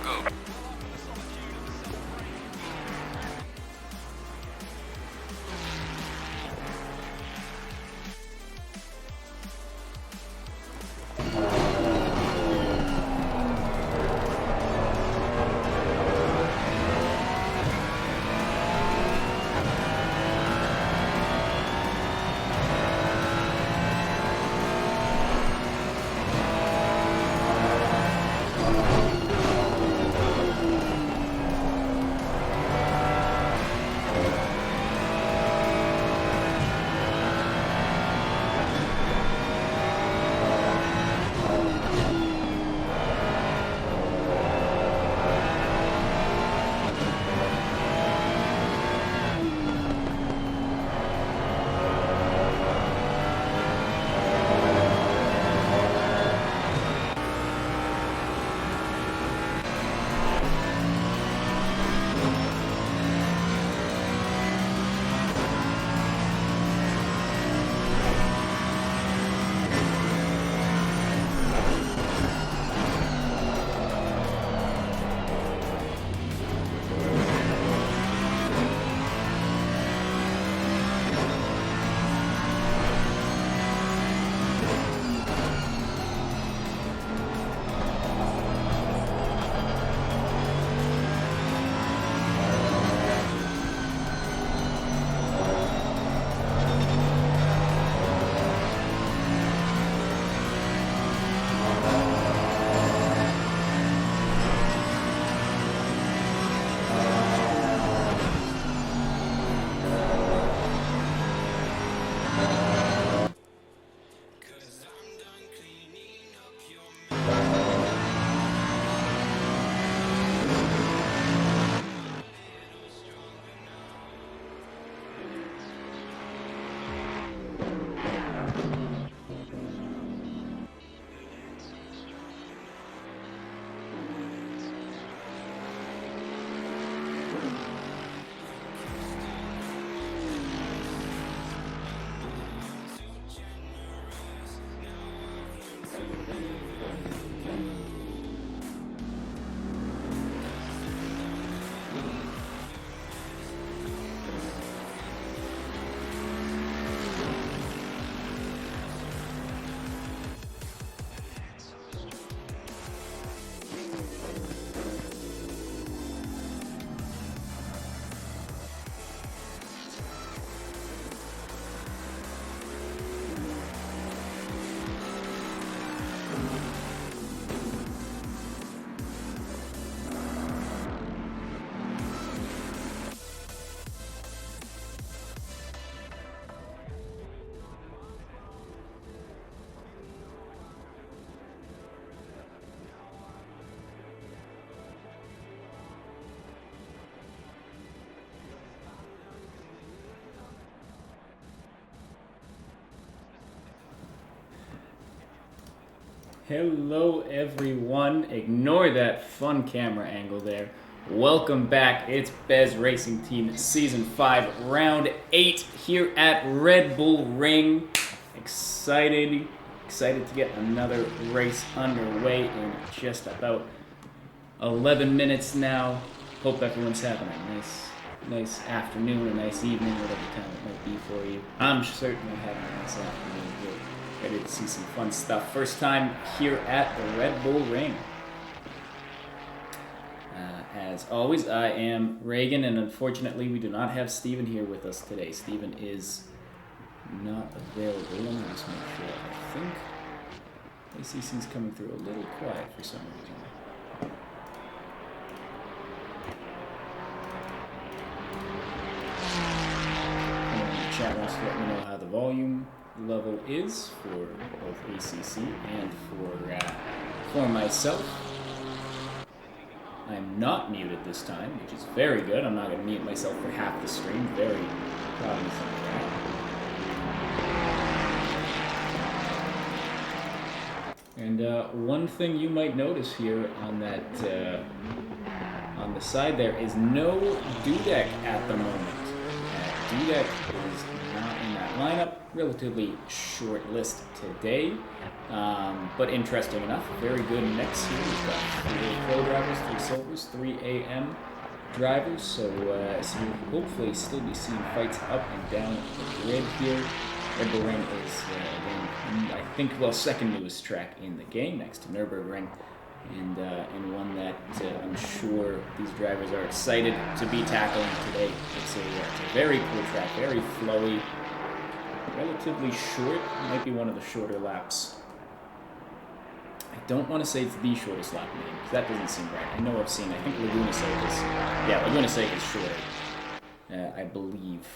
go. Hello everyone, ignore that fun camera angle there. Welcome back, it's Bez Racing Team Season 5, Round 8 here at Red Bull Ring. Excited to get another race underway in just about 11 minutes now. Hope everyone's having a nice afternoon, a nice evening, whatever time it might be for you. I'm certainly having a nice afternoon here. Ready to see some fun stuff. First time here at the Red Bull Ring. As always, I am Reagan, and unfortunately we do not have Steven here with us today. Steven is not available. Let me just make sure. I think ACC's coming through a little quiet for some reason. And the chat wants to let me know how the volume level is for both ACC and for myself. I'm not muted this time, which is very good. I'm not going to mute myself for half the stream. Very proud of myself for that. And one thing you might notice here on that on the side there is no dudek at the moment Dudek is not in that lineup. Relatively short list today, but interesting enough. Very good mix here. We've got 3 pro drivers, 3 silvers, 3 AM drivers. So we'll hopefully still be seeing fights up and down the grid here. Red Bull Ring is, again, I think, second newest track in the game, next to Nürburgring. And one that I'm sure these drivers are excited to be tackling today. It's a very cool track, very flowy, relatively short. It might be one of the shorter laps. I don't want to say it's the shortest lap name, because that doesn't seem right. I know I've seen, I think Laguna Seca is, Laguna Seca is shorter, I believe.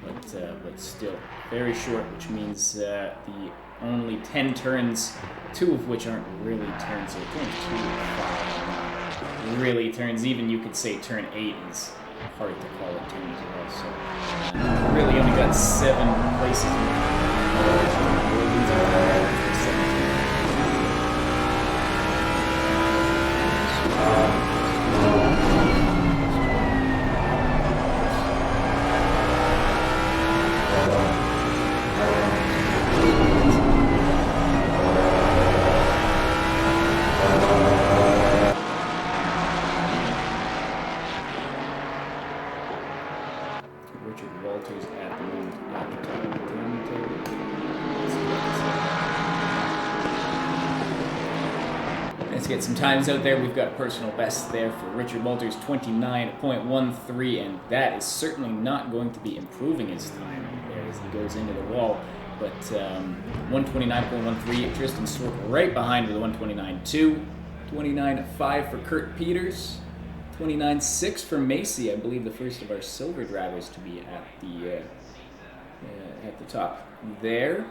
But still, very short, which means the only 10 turns, 2 of which aren't really turns, so turns 2 and 5 are really turns. Even you could say turn 8 is hard to call a turn as well. So really only got 7 places. Get some times out there. We've got personal best there for Richard Walters, 29.13, and that is certainly not going to be improving his time there as he goes into the wall. But 129.13, Tristan Stork right behind with a 129.2, 29.5 for Kurt Peters, 29.6 for Macy, I believe the first of our silver drivers to be at the top there.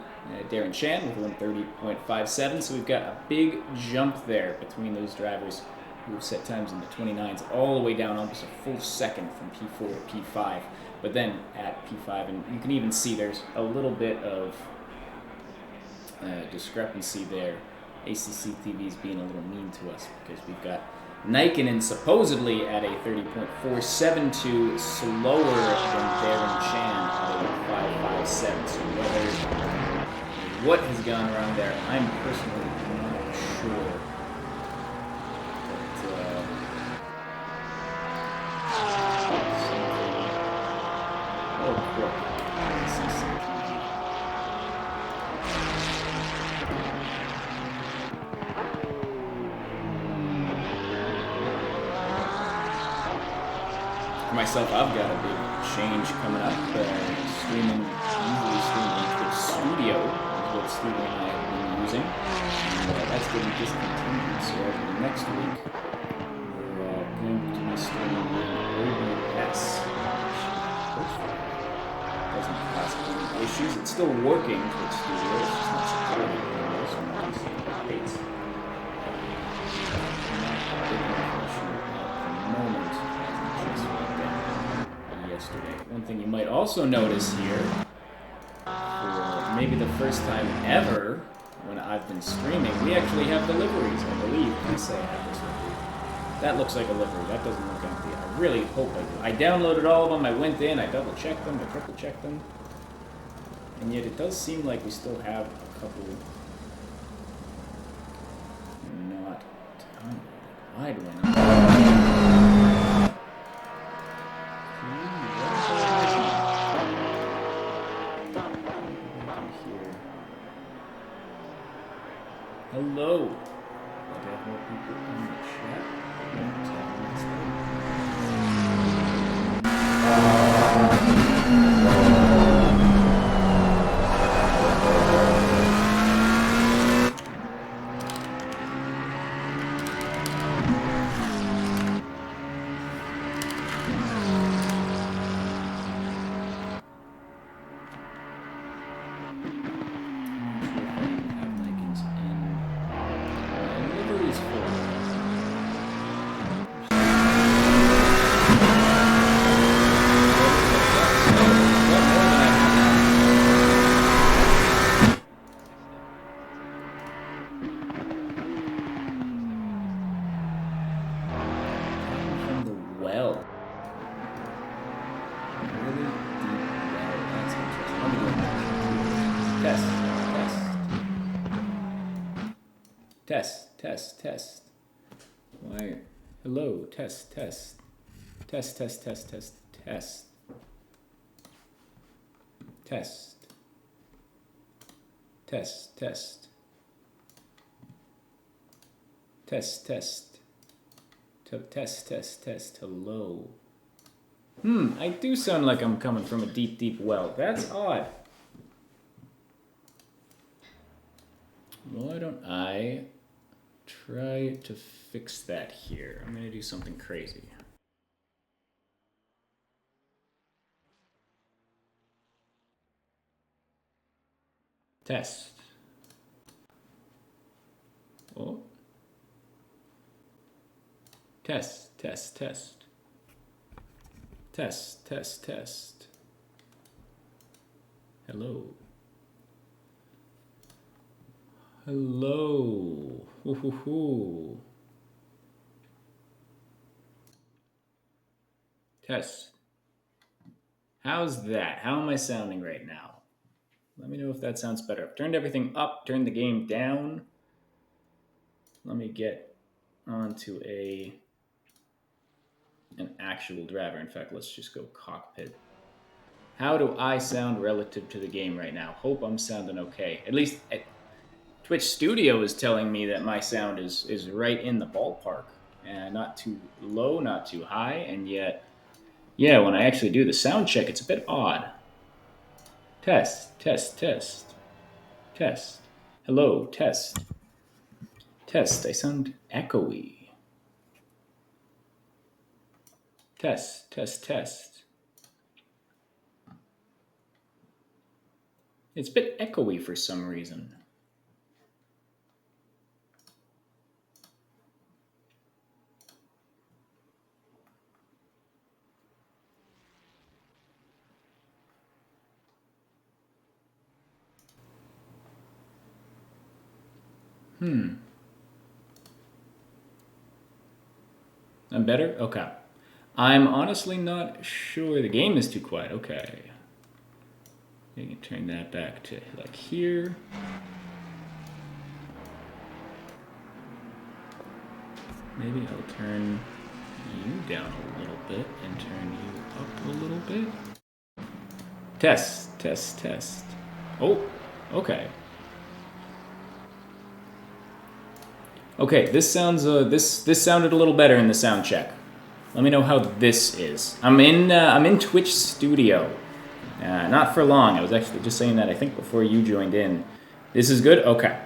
Darren Chan with 130.57, so we've got a big jump there between those drivers who have set times in the 29s all the way down almost a full second from P4 to P5. But then at P5, and you can even see there's a little bit of discrepancy there. ACC TV is being a little mean to us because we've got Nikinen supposedly at a 30.472, slower than Darren Chan at a 5.57. So what has gone wrong there, I'm personally not sure. For myself, I've got a big change coming up. Usually streaming to the studio. What Steve and I have been using, and that's getting discontinued. So next week we're going to be streaming OBS, which doesn't cause any issues. It's still working for the studio. It's just not supported anymore, so I'm not using updates. Not a big enough issue at the moment, as it just went down yesterday. One thing you might also notice here, maybe the first time ever when I've been streaming, we actually have deliveries, I believe. I say I have this livery. That looks like a livery. That doesn't look empty. I really hope I do. I downloaded all of them. I went in. I double-checked them. I triple-checked them. And yet it does seem like we still have a couple not downloaded. Why do I not? Hello. I got more people in the chat. Test. Why? Hello, test. Test. Hello. I do sound like I'm coming from a deep, deep well. That's odd. Why don't I try to fix that here? I'm gonna do something crazy. Test. Oh. Test. Hello. Hoo. Test. How's that? How am I sounding right now? Let me know if that sounds better. I've turned everything up, turned the game down. Let me get onto an actual driver. In fact, let's just go cockpit. How do I sound relative to the game right now? Hope I'm sounding okay. At least Twitch Studio is telling me that my sound is right in the ballpark. Not too low, not too high, and yet, yeah, when I actually do the sound check, it's a bit odd. Test. Hello, test. I sound echoey. Test. It's a bit echoey for some reason. I'm better? Okay. I'm honestly not sure. The game is too quiet. Okay. You can turn that back to like here. Maybe I'll turn you down a little bit and turn you up a little bit. Test. Oh, okay. Okay, this sounds this sounded a little better in the sound check. Let me know how this is. I'm in Twitch Studio. Not for long. I was actually just saying that I think before you joined in. This is good. Okay,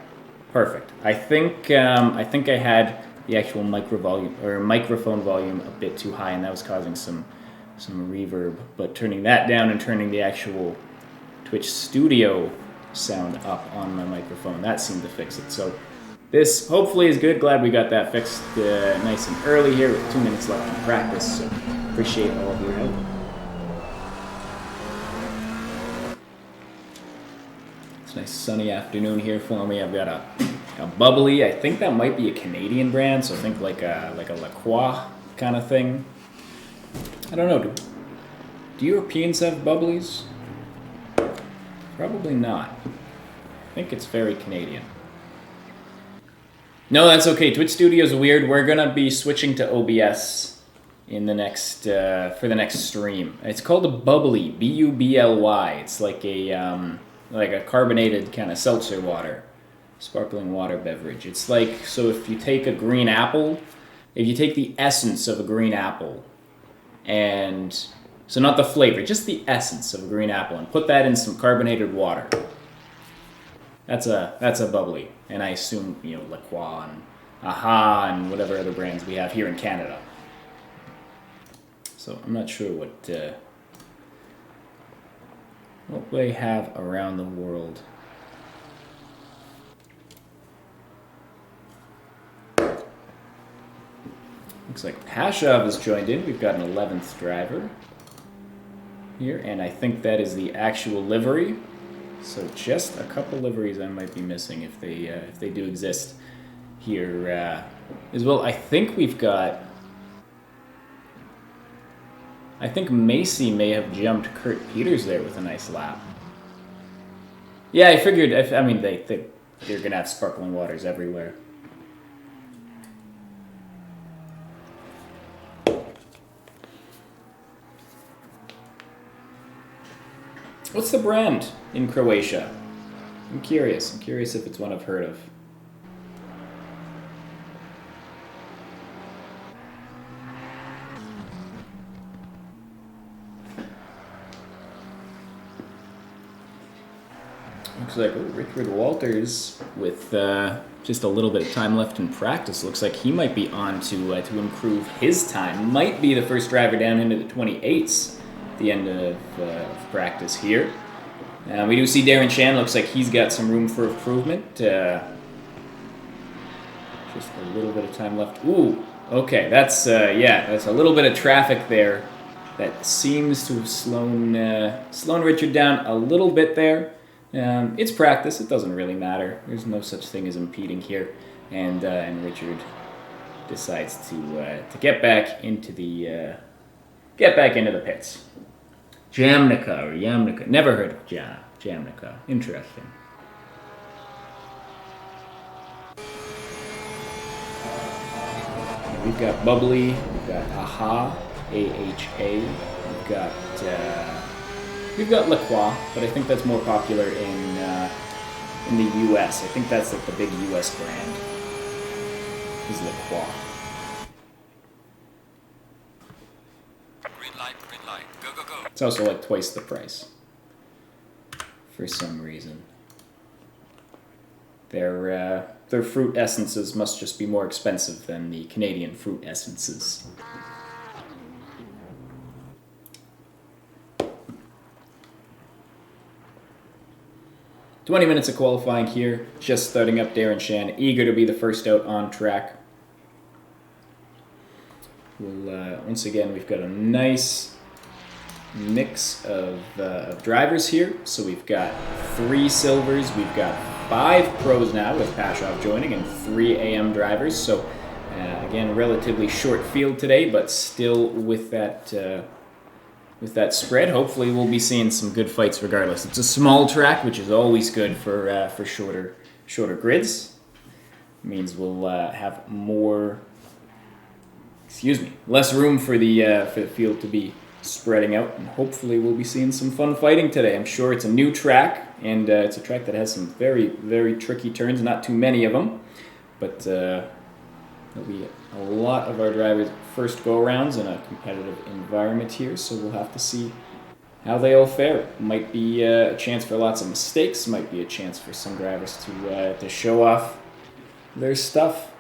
perfect. I think I had the actual microphone volume a bit too high, and that was causing some reverb. But turning that down and turning the actual Twitch Studio sound up on my microphone, that seemed to fix it. So this hopefully is good. Glad we got that fixed nice and early here with 2 minutes left in practice. So appreciate all of your help. It's a nice sunny afternoon here for me. I've got a bubbly. I think that might be a Canadian brand. So I think like a La Croix kind of thing. I don't know. Do Europeans have bubblies? Probably not. I think it's very Canadian. No, that's okay. Twitch Studio's weird. We're gonna be switching to OBS in the next for the next stream. It's called a bubbly, B-U-B-L-Y. It's like a carbonated kind of seltzer water, sparkling water beverage. It's like, so if you take a green apple, if you take the essence of a green apple, and so not the flavor, just the essence of a green apple, and put that in some carbonated water. That's a bubbly, and I assume La Croix and Aha and whatever other brands we have here in Canada. So I'm not sure what they have around the world. Looks like Pashov has joined in. We've got an 11th driver here, and I think that is the actual livery. So just a couple liveries I might be missing if they do exist here as well. I think Macy may have jumped Kurt Peters there with a nice lap. Yeah, I figured. I mean, they're gonna have sparkling waters everywhere. What's the brand in Croatia? I'm curious. I'm curious if it's one I've heard of. Looks like Richard Walters, with just a little bit of time left in practice, looks like he might be on to improve his time. Might be the first driver down into the 28s at the end of practice here. We do see Darren Shan. Looks like he's got some room for improvement. Just a little bit of time left. Ooh, okay. That's that's a little bit of traffic there. That seems to have slown Richard down a little bit there. It's practice. It doesn't really matter. There's no such thing as impeding here, and Richard decides to get back into the pits. Jamnica or Yamnica. Never heard of Jamnica. Interesting. We've got Bubbly. We've got Aha. AHA. We've got La Croix, but I think that's more popular in the U.S. I think that's like the big U.S. brand. Is La Croix. Green light, go, go, go. It's also like twice the price. For some reason. Their fruit essences must just be more expensive than the Canadian fruit essences. "20 minutes of qualifying here, just starting up Darren Shan, eager to be the first out on track." Once again, we've got a nice mix of drivers here. So we've got 3 silvers, we've got 5 pros now with Pashov joining, and 3 AM drivers. So again, relatively short field today, but still with that spread, hopefully we'll be seeing some good fights regardless. It's a small track, which is always good for shorter grids. It means we'll have less room for the field to be spreading out, and hopefully we'll be seeing some fun fighting today. I'm sure it's a new track, and it's a track that has some very, very tricky turns, not too many of them, but there'll be a lot of our drivers' first go-arounds in a competitive environment here, so we'll have to see how they all fare. Might be a chance for lots of mistakes, might be a chance for some drivers to show off their stuff.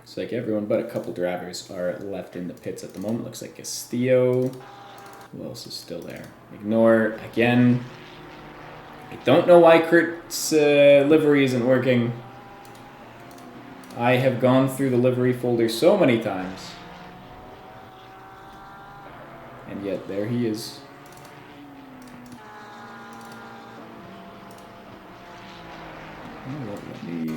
Looks like everyone but a couple drivers are left in the pits at the moment. Looks like Castillo. Who else is still there? Ignore again. I don't know why Kurt's livery isn't working. I have gone through the livery folder so many times. And yet, there he is. Let me...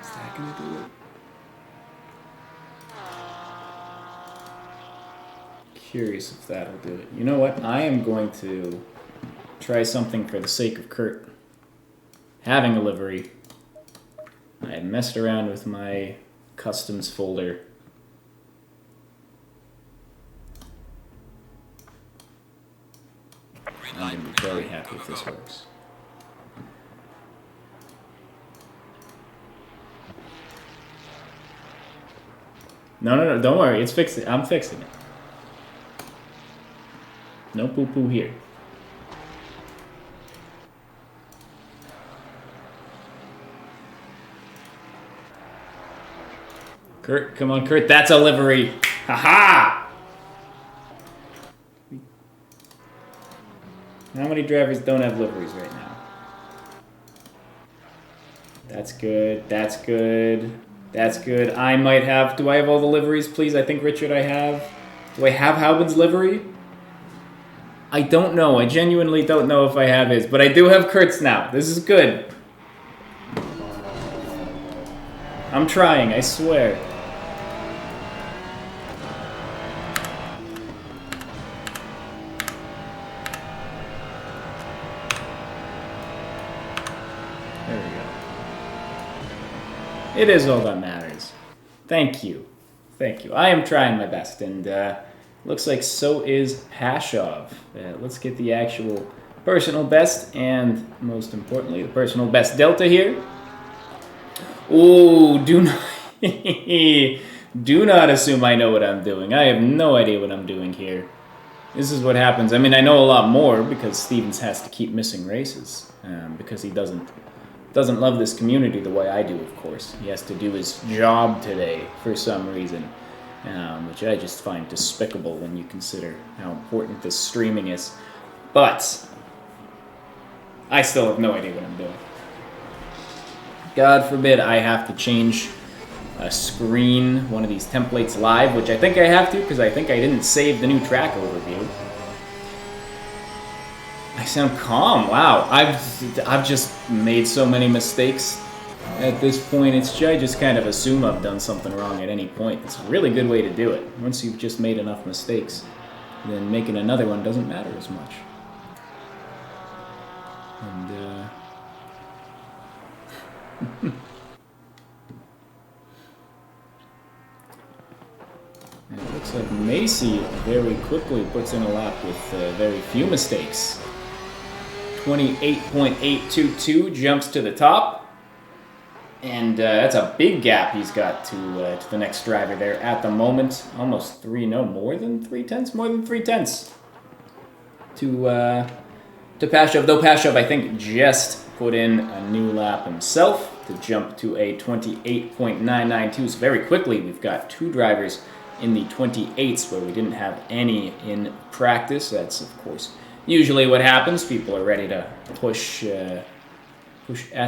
Is that gonna do it? Curious if that'll do it. You know what? I am going to try something for the sake of Kurt having a livery. I messed around with my customs folder. I'm going to be very happy if this works. No, don't worry. It's fixing. I'm fixing it. No poo-poo here. Kurt, come on, Kurt. That's a livery. Ha-ha! How many drivers don't have liveries right now? That's good. That's good. That's good. I might have... Do I have all the liveries, please? I think, Richard, I have. Do I have Haubin's livery? I don't know. I genuinely don't know if I have his. But I do have Kurt's now. This is good. I'm trying, I swear. There we go. It is all that matters. Thank you. Thank you. I am trying my best, and looks like so is Pashov. Let's get the actual personal best, and most importantly, the personal best delta here. Oh, do not, do not assume I know what I'm doing. I have no idea what I'm doing here. This is what happens. I mean, I know a lot more because Stevens has to keep missing races because he doesn't love this community the way I do, of course. He has to do his job today for some reason, which I just find despicable when you consider how important this streaming is. But I still have no idea what I'm doing. God forbid I have to change a screen, one of these templates live, which I think I have to because I think I didn't save the new track overview. I sound calm. Wow, I've just made so many mistakes at this point. I just kind of assume I've done something wrong at any point. It's a really good way to do it. Once you've just made enough mistakes, then making another one doesn't matter as much. And and it looks like Macy very quickly puts in a lap with very few mistakes. 28.822 jumps to the top. And that's a big gap he's got to the next driver there at the moment. Almost more than 3 tenths to Pashov. Though Pashov, I think, just put in a new lap himself to jump to a 28.992. So very quickly, we've got 2 drivers in the 28s where we didn't have any in practice. That's, of course, usually what happens. People are ready to push at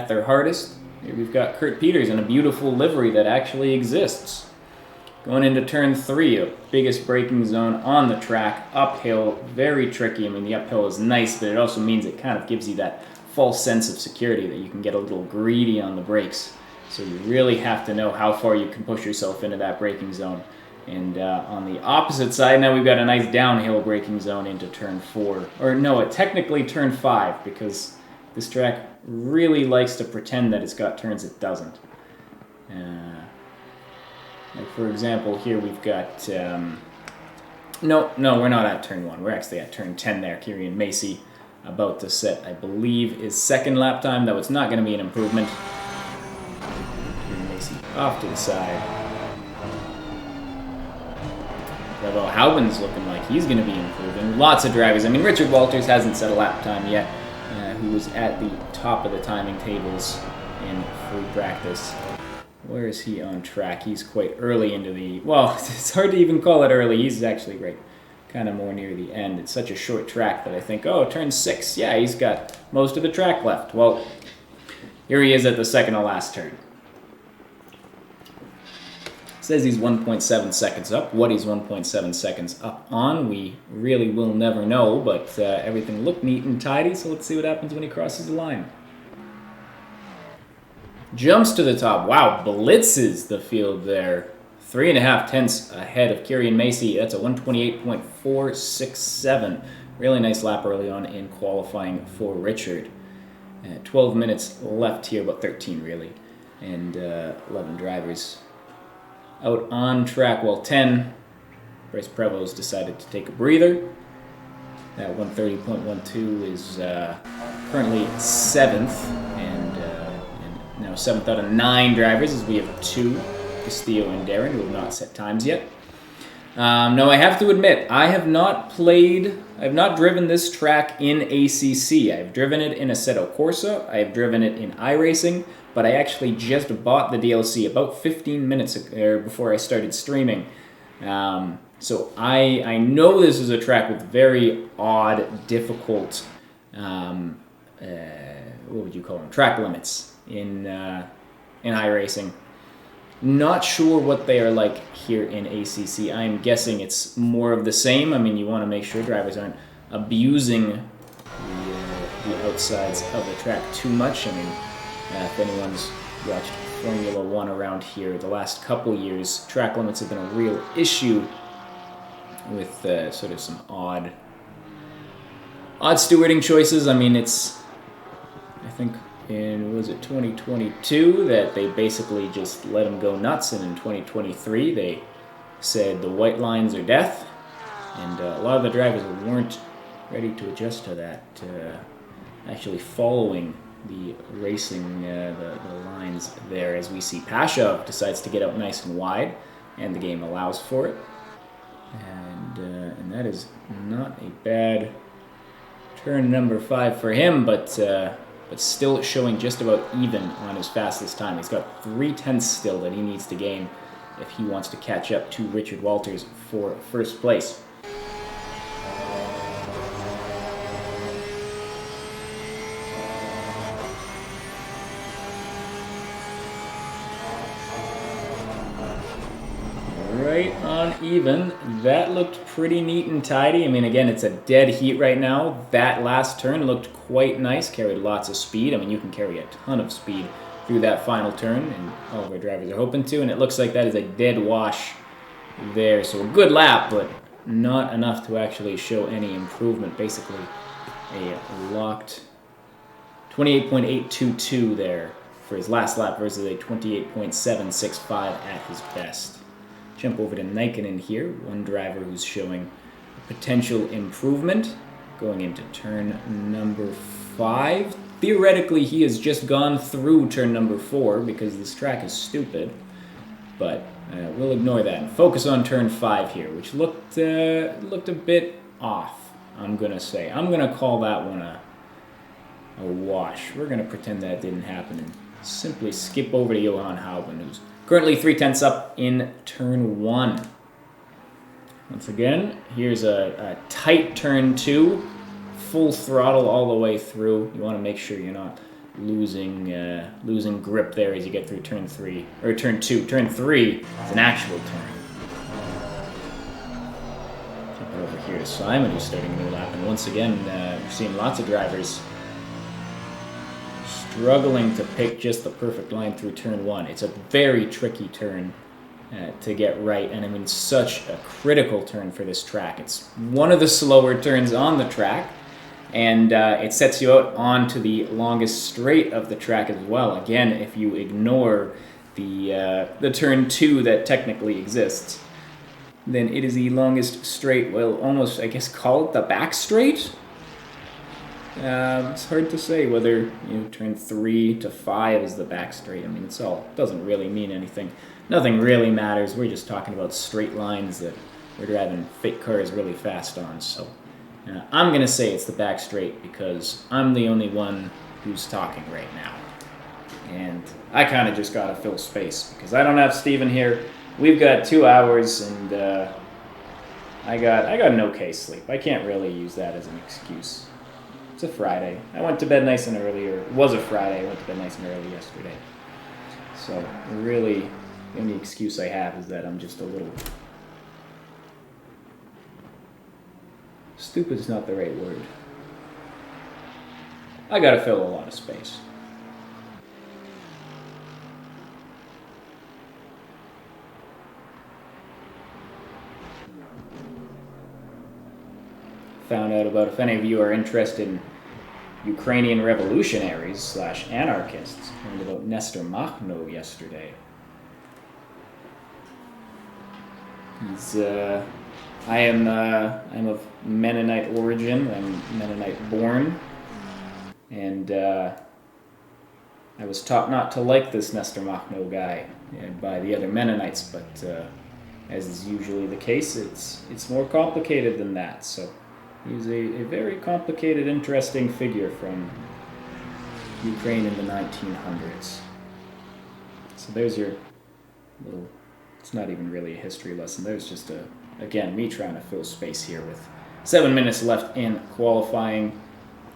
their hardest. Here we've got Kurt Peters in a beautiful livery that actually exists. Going into turn 3, the biggest braking zone on the track, uphill, very tricky. I mean, the uphill is nice, but it also means it kind of gives you that false sense of security that you can get a little greedy on the brakes. So you really have to know how far you can push yourself into that braking zone. And on the opposite side, now we've got a nice downhill braking zone into turn 4. Or no, technically turn 5, because this track really likes to pretend that it's got turns it doesn't. Like for example, here we've got... No, we're not at turn 1. We're actually at turn 10 there. Kieran Macy about to set, I believe, his second lap time, though it's not going to be an improvement. Kieran Macy off to the side. Although Hauben's looking like he's going to be improving. Lots of drivers. I mean, Richard Walters hasn't set a lap time yet, who was at the top of the timing tables in free practice. Where is he on track? He's quite early into the... Well, it's hard to even call it early. He's actually right kind of more near the end. It's such a short track that I think, oh, turn 6. Yeah, he's got most of the track left. Well, here he is at the second to last turn. Says he's 1.7 seconds up. What he's 1.7 seconds up on, we really will never know, but everything looked neat and tidy, so let's see what happens when he crosses the line. Jumps to the top. Wow, blitzes the field there. 3.5 tenths ahead of Kieran Macy. That's a 128.467. Really nice lap early on in qualifying for Richard. 12 minutes left here, about 13 really, and 11 drivers out on track. Well, 10. Bryce Prevost decided to take a breather. That 130.12 is currently 7th, and now 7th out of 9 drivers, as we have 2, Castillo and Darren, who have not set times yet. Now, I have to admit, I have not driven this track in ACC. I've driven it in Assetto Corsa. I've driven it in iRacing, but I actually just bought the DLC about 15 minutes before I started streaming. So I know this is a track with very odd, difficult, what would you call them? Track limits in iRacing. Not sure what they are like here in ACC. I'm guessing it's more of the same. I mean, you want to make sure drivers aren't abusing the outsides of the track too much. I mean, if anyone's watched Formula One around here the last couple years, track limits have been a real issue with sort of some odd stewarding choices. I mean, I think was it 2022 that they basically just let them go nuts, and in 2023 they said the white lines are death, and a lot of the drivers weren't ready to adjust to that, actually following the racing, the lines there, as we see Pasha decides to get out nice and wide, and the game allows for it. And that is not a bad turn number 5 for him, but still showing just about even on his fastest time. He's got 3/10 still that he needs to gain if he wants to catch up to Richard Walters for first place. Right on even. That looked pretty neat and tidy. I mean, again, it's a dead heat right now. That last turn looked quite nice, carried lots of speed. I mean, you can carry a ton of speed through that final turn, and all of our drivers are hoping to, and it looks like that is a dead wash there. So a good lap, but not enough to actually show any improvement. Basically, a locked 28.822 there for his last lap versus a 28.765 at his best. Jump over to Nikkonen here, one driver who's showing potential improvement going into turn number 5. Theoretically, he has just gone through turn number 4 because this track is stupid, but we'll ignore that and focus on turn 5 here, which looked a bit off, I'm going to say. I'm going to call that one a wash. We're going to pretend that didn't happen and simply skip over to Johan Hauben, who's currently 3/10 up in turn 1. Once again, here's a tight turn 2, full throttle all the way through. You want to make sure you're not losing grip there as you get through turn 3 or turn 2. Turn 3 is an actual turn. Jumping over here to Simon, who's starting a new lap, and once again, we've seen lots of drivers struggling to pick just the perfect line through turn 1. It's a very tricky turn to get right, and I mean, such a critical turn for this track. It's one of the slower turns on the track, and it sets you out onto the longest straight of the track as well. Again, if you ignore the turn 2 that technically exists, then it is the longest straight. Well, almost, I guess, call it the back straight. It's hard to say whether turn 3 to 5 is the back straight. I mean, it doesn't really mean anything. Nothing really matters. We're just talking about straight lines that we're driving fake cars really fast on. So I'm gonna say it's the back straight because I'm the only one who's talking right now, and I kind of just gotta fill space because I don't have Steven here. We've got 2 hours, and I got an okay sleep. I can't really use that as an excuse. It's a Friday. I went to bed nice and early, or it was a Friday. I went to bed nice and early yesterday. So really, the only excuse I have is that I'm just a little... Stupid is not the right word. I gotta fill a lot of space. Found out about, if any of you are interested in Ukrainian revolutionaries / anarchists, learned about Nestor Makhno yesterday. He's I'm of Mennonite origin. I'm Mennonite born, and I was taught not to like this Nestor Makhno guy by the other Mennonites, but as is usually the case, it's more complicated than that. So he's a very complicated, interesting figure from Ukraine in the 1900s. So there's your little, it's not even really a history lesson. There's just again, me trying to fill space here with 7 minutes left in qualifying.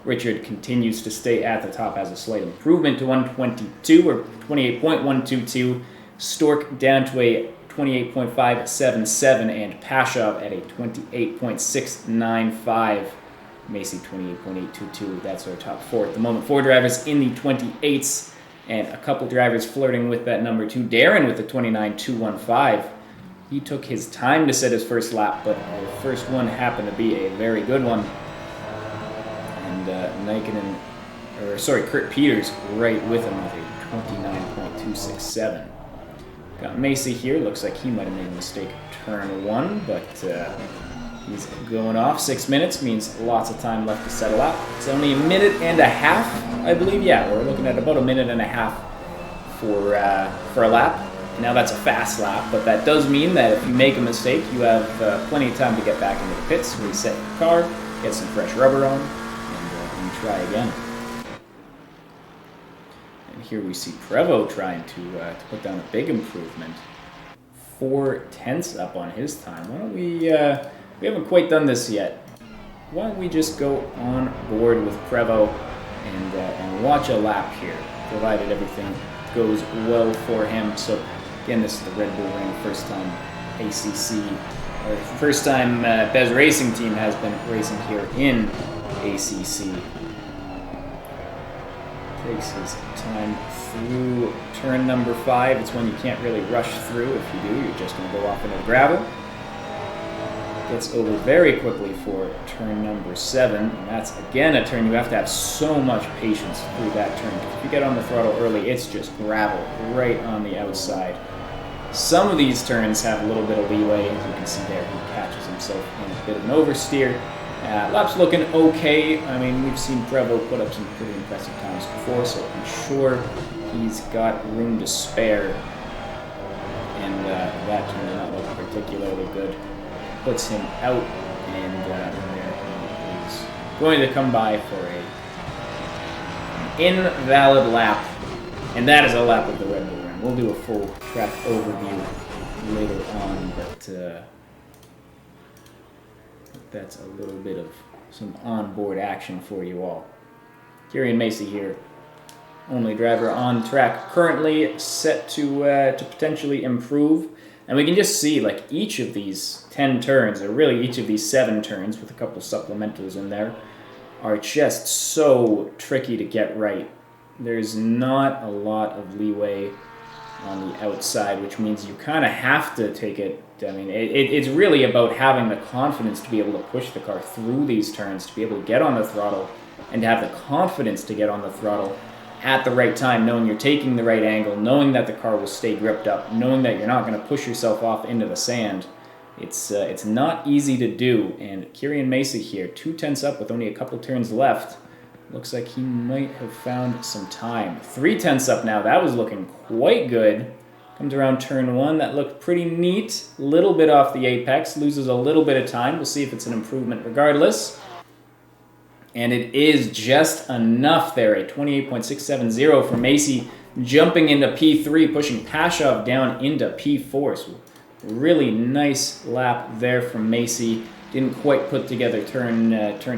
Richard continues to stay at the top, has a slight improvement to 122 or 28.122. Stork down to a 28.577, and Pasha at a 28.695. Macy 28.822. That's our top 4 at the moment. 4 drivers in the 28s, And a couple drivers flirting with that number 2. Darren with the 29.215. He took his time to set his first lap, but the first one happened to be a very good one. And Kurt Peters right with him with a 29.267. Got Macy here. Looks like he might have made a mistake turn 1, but he's going off. 6 minutes means lots of time left to settle out. It's only a minute and a half, I believe. Yeah, we're looking at about a minute and a half for a lap. Now that's a fast lap, but that does mean that if you make a mistake, you have plenty of time to get back into the pits, reset your car, get some fresh rubber on, and try again. And here we see Prevo trying to put down a big improvement. 4/10 up on his time. Why don't we haven't quite done this yet. Why don't we just go on board with Prevo and watch a lap here, provided everything goes well for him. So again, this is the Red Bull Ring, first time first time Bez Racing Team has been racing here in ACC. Takes his time through turn number 5. It's one you can't really rush through. If you do, you're just going to go off into the gravel. Gets over very quickly for turn number 7. And that's, again, a turn you have to have so much patience through that turn. If you get on the throttle early, it's just gravel right on the outside. Some of these turns have a little bit of leeway. As you can see there, he catches himself in a bit of an oversteer. Lap's looking okay. I mean, we've seen Prevo put up some pretty impressive times before, so I'm sure he's got room to spare. And that turn did not look particularly good. Puts him out, and there he is going to come by for an invalid lap. And that is a lap of the Red Bull Ring. We'll do a full track overview later on, but that's a little bit of some onboard action for you all. Kieran Macy here, only driver on track, currently set to potentially improve. And we can just see, like, each of these 10 turns, or really each of these 7 turns with a couple supplementals in there, are just so tricky to get right. There's not a lot of leeway on the outside, which means you kind of have to take it. I mean, it's really about having the confidence to be able to push the car through these turns, to be able to get on the throttle, and to have the confidence to get on the throttle at the right time, knowing you're taking the right angle, knowing that the car will stay gripped up, knowing that you're not going to push yourself off into the sand. It's not easy to do, and Kieran Macy here, 2/10 up with only a couple turns left. Looks like he might have found some time. 3/10 up now. That was looking quite good. Comes around turn 1. That looked pretty neat. Little bit off the apex. Loses a little bit of time. We'll see if it's an improvement regardless. And it is just enough there. A 28.670 for Macy. Jumping into P3. Pushing Pashov down into P4. So really nice lap there from Macy. Didn't quite put together turn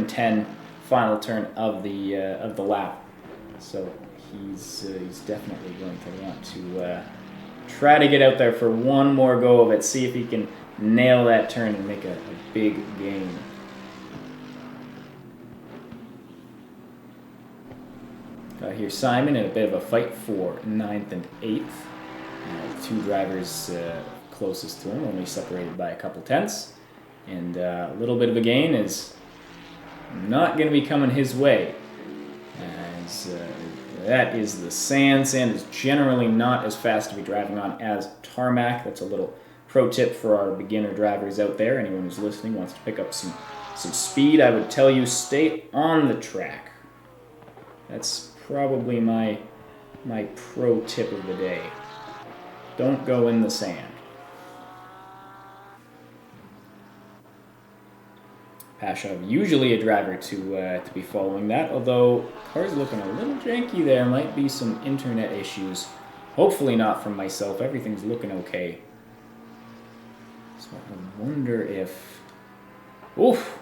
10. Final turn of the lap. So he's definitely going to want to try to get out there for one more go of it, see if he can nail that turn and make a big gain. Got here Simon in a bit of a fight for 9th and 8th. 2 drivers closest to him, only separated by a couple tenths. And a little bit of a gain is not going to be coming his way, as that is the sand. Sand is generally not as fast to be driving on as tarmac. That's a little pro tip for our beginner drivers out there. Anyone who's listening wants to pick up some speed, I would tell you stay on the track. That's probably my pro tip of the day. Don't go in the sand. Pashov, usually a driver to be following that, although car's looking a little janky there. Might be some internet issues. Hopefully not from myself. Everything's looking okay. So I wonder if... Oof!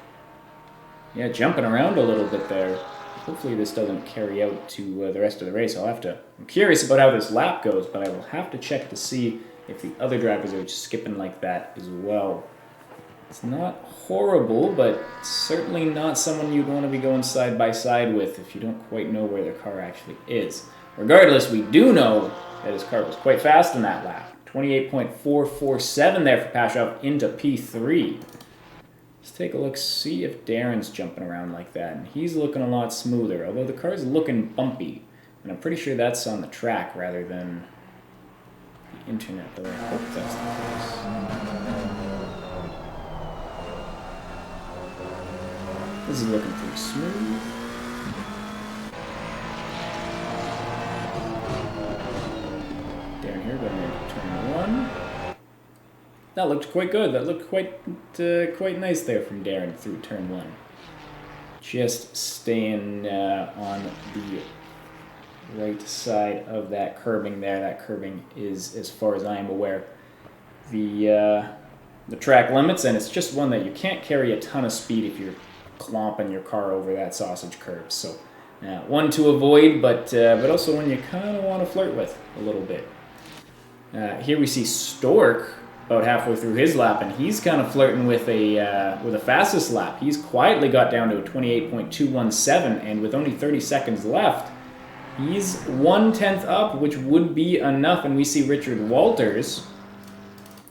Yeah, jumping around a little bit there. Hopefully this doesn't carry out to the rest of the race. I'm curious about how this lap goes, but I will have to check to see if the other drivers are skipping like that as well. It's not horrible, but certainly not someone you'd want to be going side by side with if you don't quite know where their car actually is. Regardless, we do know that his car was quite fast in that lap. 28.447 there for Pashov into P3. Let's take a look, see if Darren's jumping around like that. And he's looking a lot smoother, although the car's looking bumpy. And I'm pretty sure that's on the track rather than the internet, though I hope that's the case. This is looking pretty smooth. Darren here going into turn 1. That looked quite good. That looked quite nice there from Darren through turn 1. Just staying on the right side of that curbing there. That curbing is, as far as I am aware, the track limits, and it's just one that you can't carry a ton of speed if you're clomping your car over that sausage curve. So one to avoid, but also one you kind of want to flirt with a little bit. Here we see Stork about halfway through his lap, and he's kind of flirting with a fastest lap. He's quietly got down to a 28.217, and with only 30 seconds left, he's 1/10 up, which would be enough. And we see Richard Walters.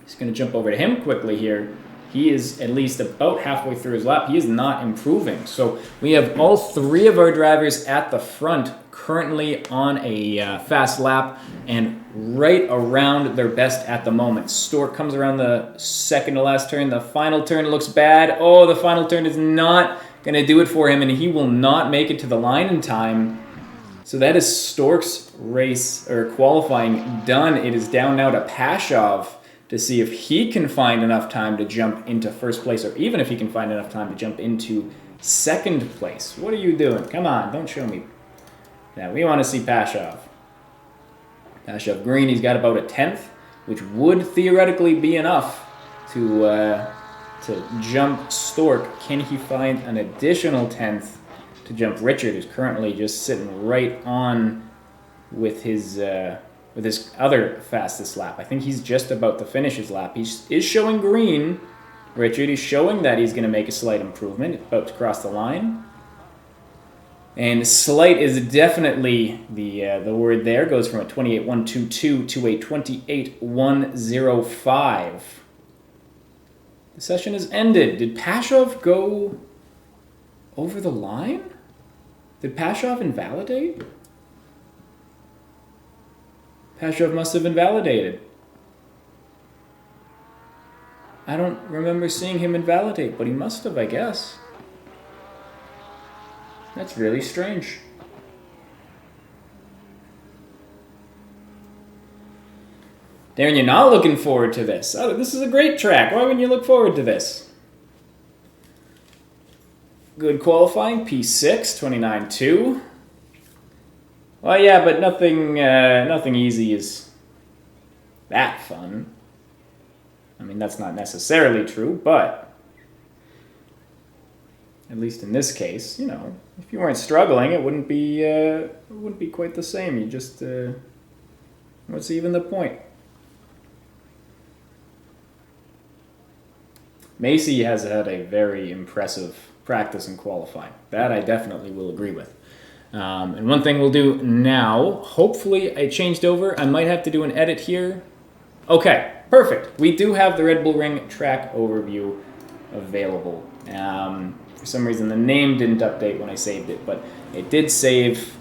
He's going to jump over to him quickly here. He is at least about halfway through his lap. He is not improving. So we have all three of our drivers at the front currently on a fast lap and right around their best at the moment. Stork comes around the second to last turn. The final turn looks bad. Oh, the final turn is not going to do it for him, and he will not make it to the line in time. So that is Stork's race, or qualifying, done. It is down now to Pashov to see if he can find enough time to jump into first place, or even if he can find enough time to jump into second place. What are you doing? Come on, don't show me. Now, we want to see Pashov. Pashov green, he's got about a 10th, which would theoretically be enough to jump Stork. Can he find an additional 10th to jump Richard, who's currently just sitting right on with his other fastest lap? I think he's just about to finish his lap. He is showing green, Richard. He's showing that he's going to make a slight improvement, about to cross the line. And slight is definitely the word there. Goes from a 28.122 to a 28.105. The session is ended. Did Pashov go over the line? Did Pashov invalidate? Pashov must have invalidated. I don't remember seeing him invalidate, but he must have, I guess. That's really strange. Darren, you're not looking forward to this. Oh, this is a great track. Why wouldn't you look forward to this? Good qualifying, P6, 29.2. Well, yeah, but nothing easy is that fun. I mean, that's not necessarily true, but at least in this case, you know, if you weren't struggling, it wouldn't be quite the same. You just what's even the point? Macy has had a very impressive practice and qualifying. That I definitely will agree with. And one thing we'll do now, hopefully I changed over. I might have to do an edit here. Okay, perfect. We do have the Red Bull Ring track overview available. For some reason, the name didn't update when I saved it, but it did save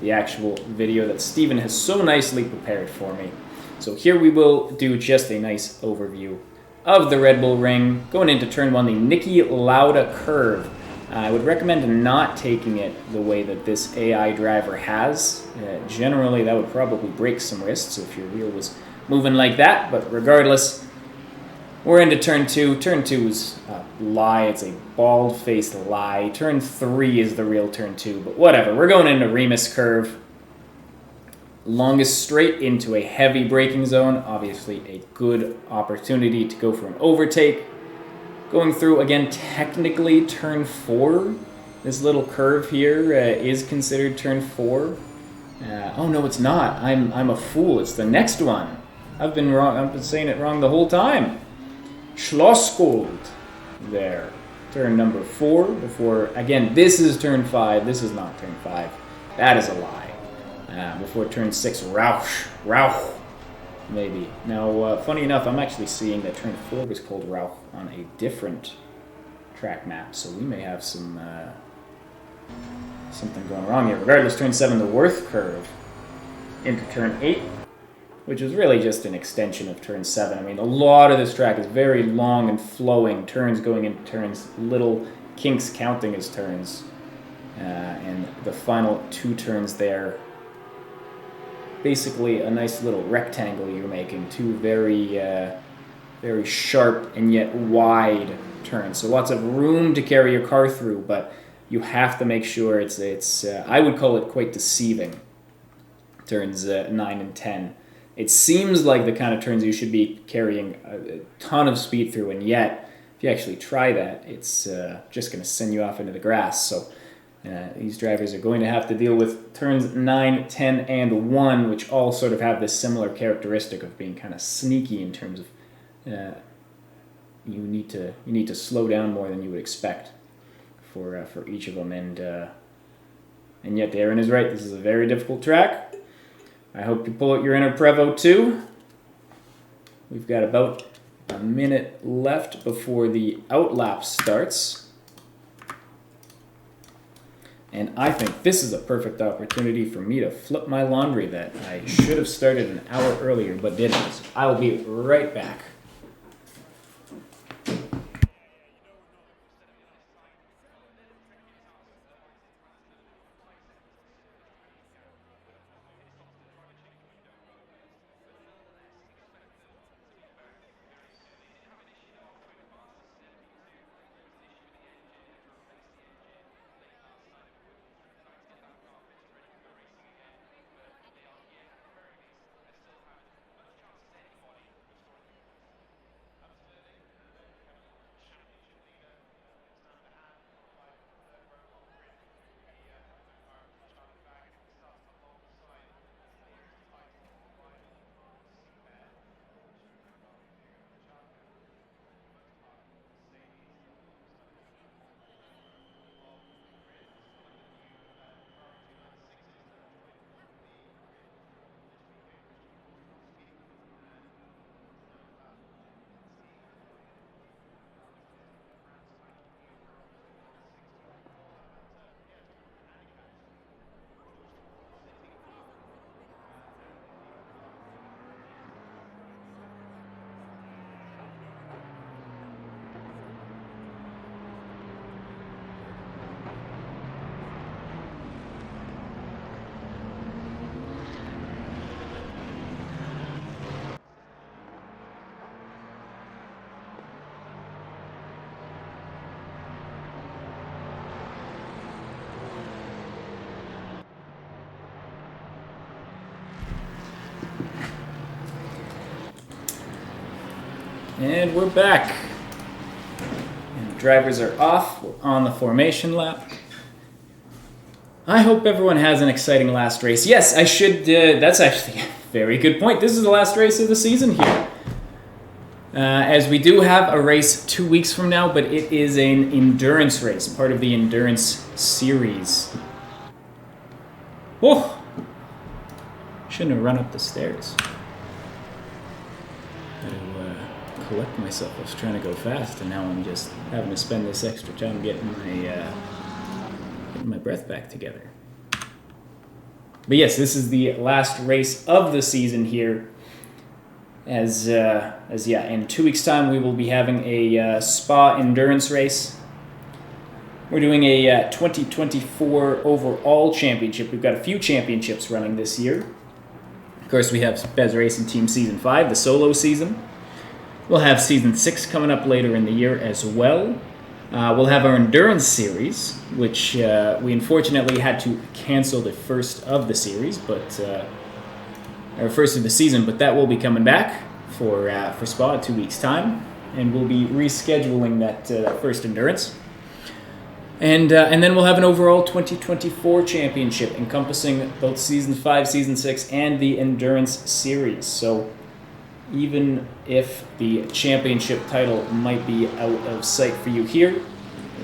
the actual video that Steven has so nicely prepared for me. So here we will do just a nice overview of the Red Bull Ring. Going into turn 1, the Niki Lauda curve. I would recommend not taking it the way that this AI driver has. Generally, that would probably break some wrists if your wheel was moving like that, but regardless, we're into turn 2. Turn 2 is a lie. It's a bald-faced lie. Turn 3 is the real turn 2, but whatever. We're going into Remus curve. Longest straight into a heavy braking zone. Obviously, a good opportunity to go for an overtake. Going through, again, technically turn 4. This little curve here is considered turn 4. Oh, no, it's not. I'm a fool. It's the next one. I've been wrong. I've been saying it wrong the whole time. Schlossgold there. Turn number 4 before, again, this is turn 5. This is not turn 5. That is a lie. before turn 6, Rauch, maybe. Now, funny enough, I'm actually seeing that turn 4 was called Rauch on a different track map, so we may have something going wrong here. Regardless, turn 7, the Worth curve into turn 8, which is really just an extension of turn 7. I mean, a lot of this track is very long and flowing, turns going into turns, little kinks counting as turns, and the final 2 turns there, basically a nice little rectangle you're making, 2 very sharp and yet wide turns. So lots of room to carry your car through, but you have to make sure it's I would call it quite deceiving, turns 9 and 10. It seems like the kind of turns you should be carrying a ton of speed through, and yet, if you actually try that, it's just going to send you off into the grass. So these drivers are going to have to deal with turns 9, 10, and 1, which all sort of have this similar characteristic of being kind of sneaky in terms of you need to slow down more than you would expect for each of them. And yet Aaron is right. This is a very difficult track. I hope you pull out your inner Prevo too. We've got about a minute left before the outlap starts. And I think this is a perfect opportunity for me to flip my laundry that I should have started an hour earlier but didn't. I'll be right back. And we're back. And the drivers are off. We're on the formation lap. I hope everyone has an exciting last race. Yes, I should. That's actually a very good point. This is the last race of the season here. As we do have a race 2 weeks from now, but it is an endurance race, part of the endurance series. Oh! Shouldn't have run up the stairs. Collect myself. I was trying to go fast, and now I'm just having to spend this extra time getting my breath back together. But yes, this is the last race of the season here. As in 2 weeks' time we will be having a Spa endurance race. We're doing a 2024 overall championship. We've got a few championships running this year. Of course, we have Bez Racing Team Season 5, the solo season. We'll have Season 6 coming up later in the year as well. We'll have our Endurance Series, which we unfortunately had to cancel the first of the series, or first of the season, but that will be coming back for Spa in 2 weeks' time, and we'll be rescheduling that first Endurance. And then we'll have an overall 2024 championship encompassing both Season 5, Season 6, and the Endurance Series. So even if the championship title might be out of sight for you here,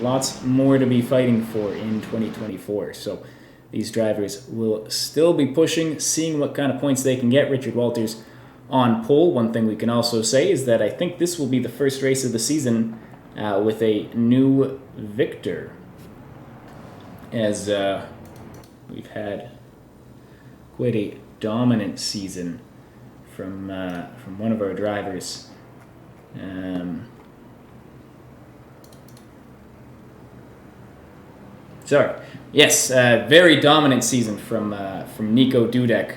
lots more to be fighting for in 2024. So these drivers will still be pushing, seeing what kind of points they can get. Richard Walters on pole. One thing we can also say is that I think this will be the first race of the season with a new victor, as we've had quite a dominant season from one of our drivers. Very dominant season from Nico Dudek,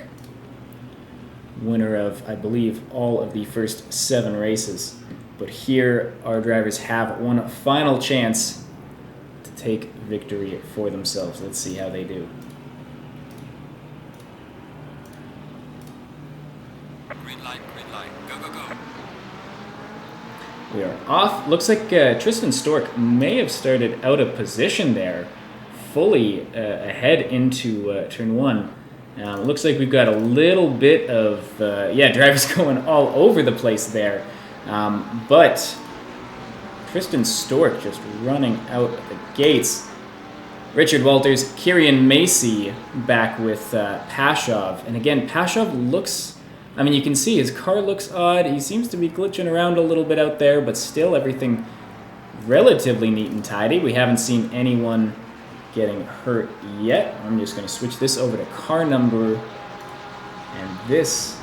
winner of, I believe, all of the first 7 races. But here, our drivers have one final chance to take victory for themselves. Let's see how they do. Green light, go, go, go. We are off. Looks like Tristan Stork may have started out of position there, fully ahead into turn 1. Looks like we've got a little bit of, drivers going all over the place there. But Tristan Stork just running out of the gates. Richard Walters, Kieran Macy back with Pashov. And again, Pashov looks, you can see his car looks odd. He seems to be glitching around a little bit out there, but still everything relatively neat and tidy. We haven't seen anyone getting hurt yet. I'm just going to switch this over to car number and this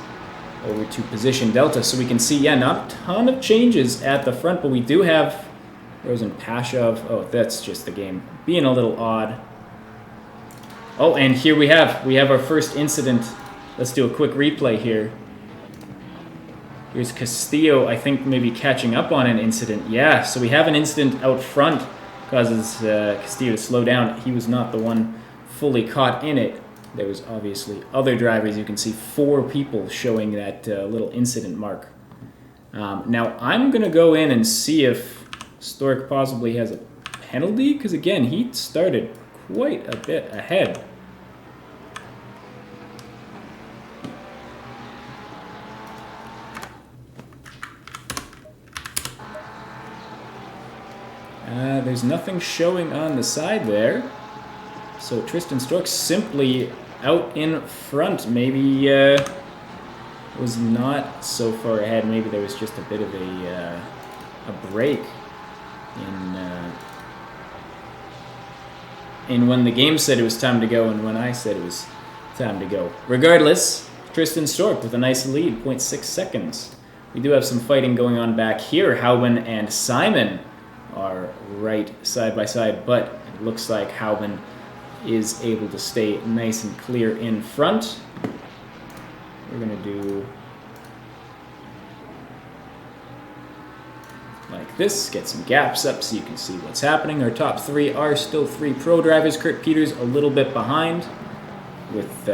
over to position delta so we can see, not a ton of changes at the front, but we do have Rosen Pashov. Oh, that's just the game being a little odd. Oh, and here we have our first incident. Let's do a quick replay here. Here's Castillo, I think maybe catching up on an incident. Yeah, so we have an incident out front. Causes Castillo to slow down. He was not the one fully caught in it. There was obviously other drivers. You can see 4 people showing that little incident mark. Now I'm going to go in and see if Stork possibly has a penalty, because again, he started quite a bit ahead. There's nothing showing on the side there. So Tristan Stork simply out in front. Maybe was not so far ahead. Maybe there was just a bit of a break in when the game said it was time to go and when I said it was time to go. Regardless, Tristan Stork with a nice lead, 0.6 seconds. We do have some fighting going on back here. Hauben and Simon are right side by side, but it looks like Hauben is able to stay nice and clear in front. We're going to do like this, get some gaps up so you can see what's happening. Our top 3 are still 3 pro drivers. Kurt Peters a little bit behind with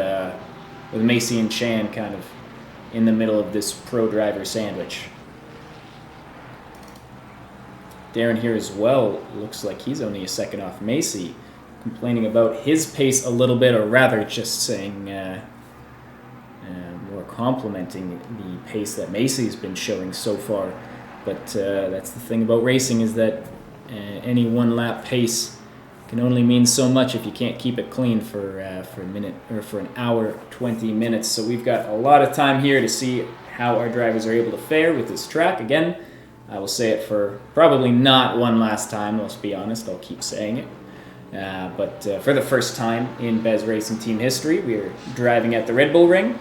Macy and Chan kind of in the middle of this pro driver sandwich. Darren here as well looks like he's only a second off Macy, complaining about his pace a little bit, or rather just saying, more complimenting the pace that Macy's been showing so far. But that's the thing about racing, is that any one lap pace can only mean so much if you can't keep it clean for a minute or for an hour, 20 minutes. So we've got a lot of time here to see how our drivers are able to fare with this track. Again, I will say it for probably not one last time, let's be honest, I'll keep saying it. But for the first time in Bez Racing Team history, we are driving at the Red Bull Ring.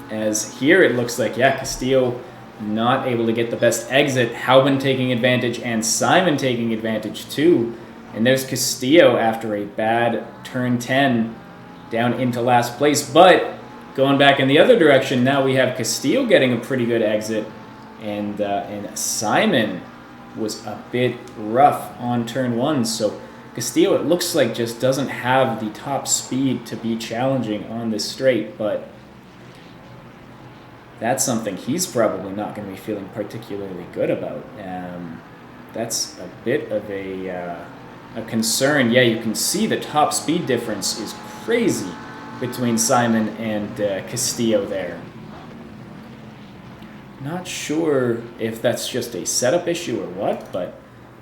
As here it looks like, Castillo not able to get the best exit. Hauben taking advantage and Simon taking advantage too. And there's Castillo after a bad turn 10 down into last place. But going back in the other direction, now we have Castillo getting a pretty good exit. And Simon was a bit rough on turn 1. So Castillo, it looks like, just doesn't have the top speed to be challenging on this straight. But that's something he's probably not going to be feeling particularly good about. That's a bit of a concern. Yeah, you can see the top speed difference is crazy between Simon and Castillo there. Not sure if that's just a setup issue or what, but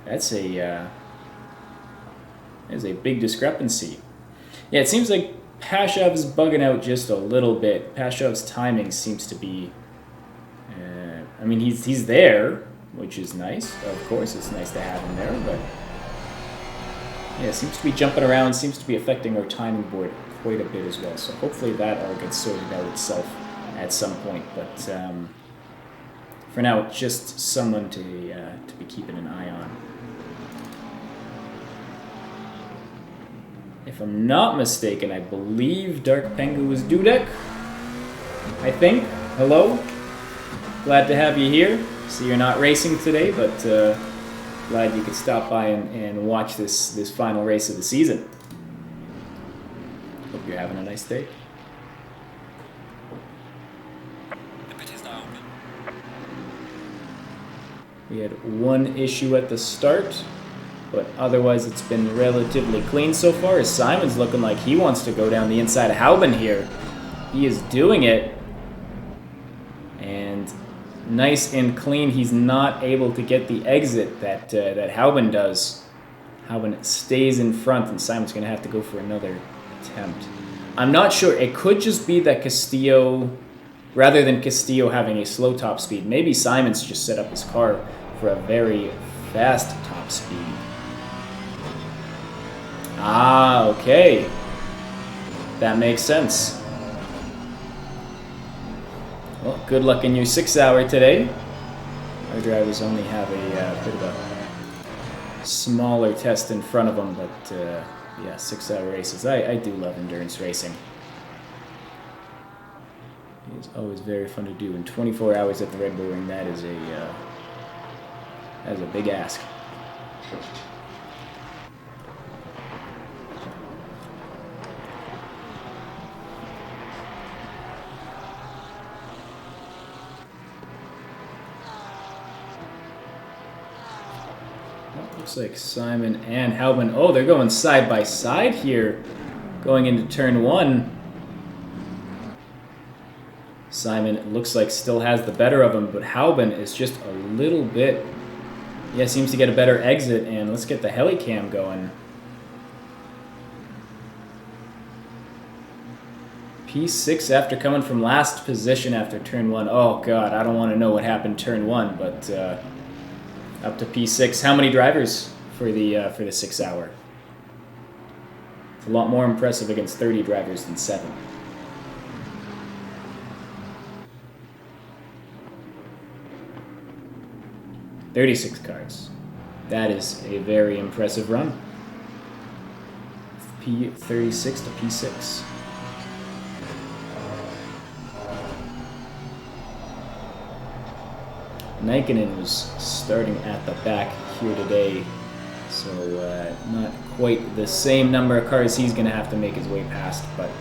that's a big discrepancy. Yeah, it seems like Pashov's bugging out just a little bit. Pashov's timing seems to be. I mean, he's there, which is nice. Of course, it's nice to have him there, but yeah, it seems to be jumping around. Seems to be affecting our timing board quite a bit as well. So hopefully that all gets sorted out itself at some point. But for now, just someone to be keeping an eye on. If I'm not mistaken, I believe Dark Pengu was Dudek. I think. Hello. Glad to have you here. See, you're not racing today, but glad you could stop by and watch this final race of the season. Hope you're having a nice day. The pit is now open. We had one issue at the start, but otherwise it's been relatively clean so far. As Simon's looking like he wants to go down the inside of Hauben here. He is doing it. And nice and clean. He's not able to get the exit that Hauben does. Hauben stays in front, and Simon's going to have to go for another attempt. I'm not sure. It could just be that Castillo, rather than Castillo having a slow top speed, maybe Simon's just set up his car for a very fast top speed. Ah, okay. That makes sense. Well, good luck in your 6 hour today. Our drivers only have a bit of a smaller test in front of them, but yeah, 6 hour races. I do love endurance racing. It's always very fun to do. And 24 hours at the Red Bull Ring, that is a big ask. Looks like Simon and Hauben. Oh, they're going side by side here, going into turn one. Simon looks like still has the better of him, but Hauben is just a little bit. Yeah, seems to get a better exit, and let's get the helicam going. P6 after coming from last position after turn one. Oh God, I don't want to know what happened turn one, but. Up to P6. How many drivers for the 6 hour? It's a lot more impressive against 30 drivers than 7. $36 cars. That is a very impressive run. P36 to P6. Nikkonen was starting at the back here today, so not quite the same number of cars he's going to have to make his way past, but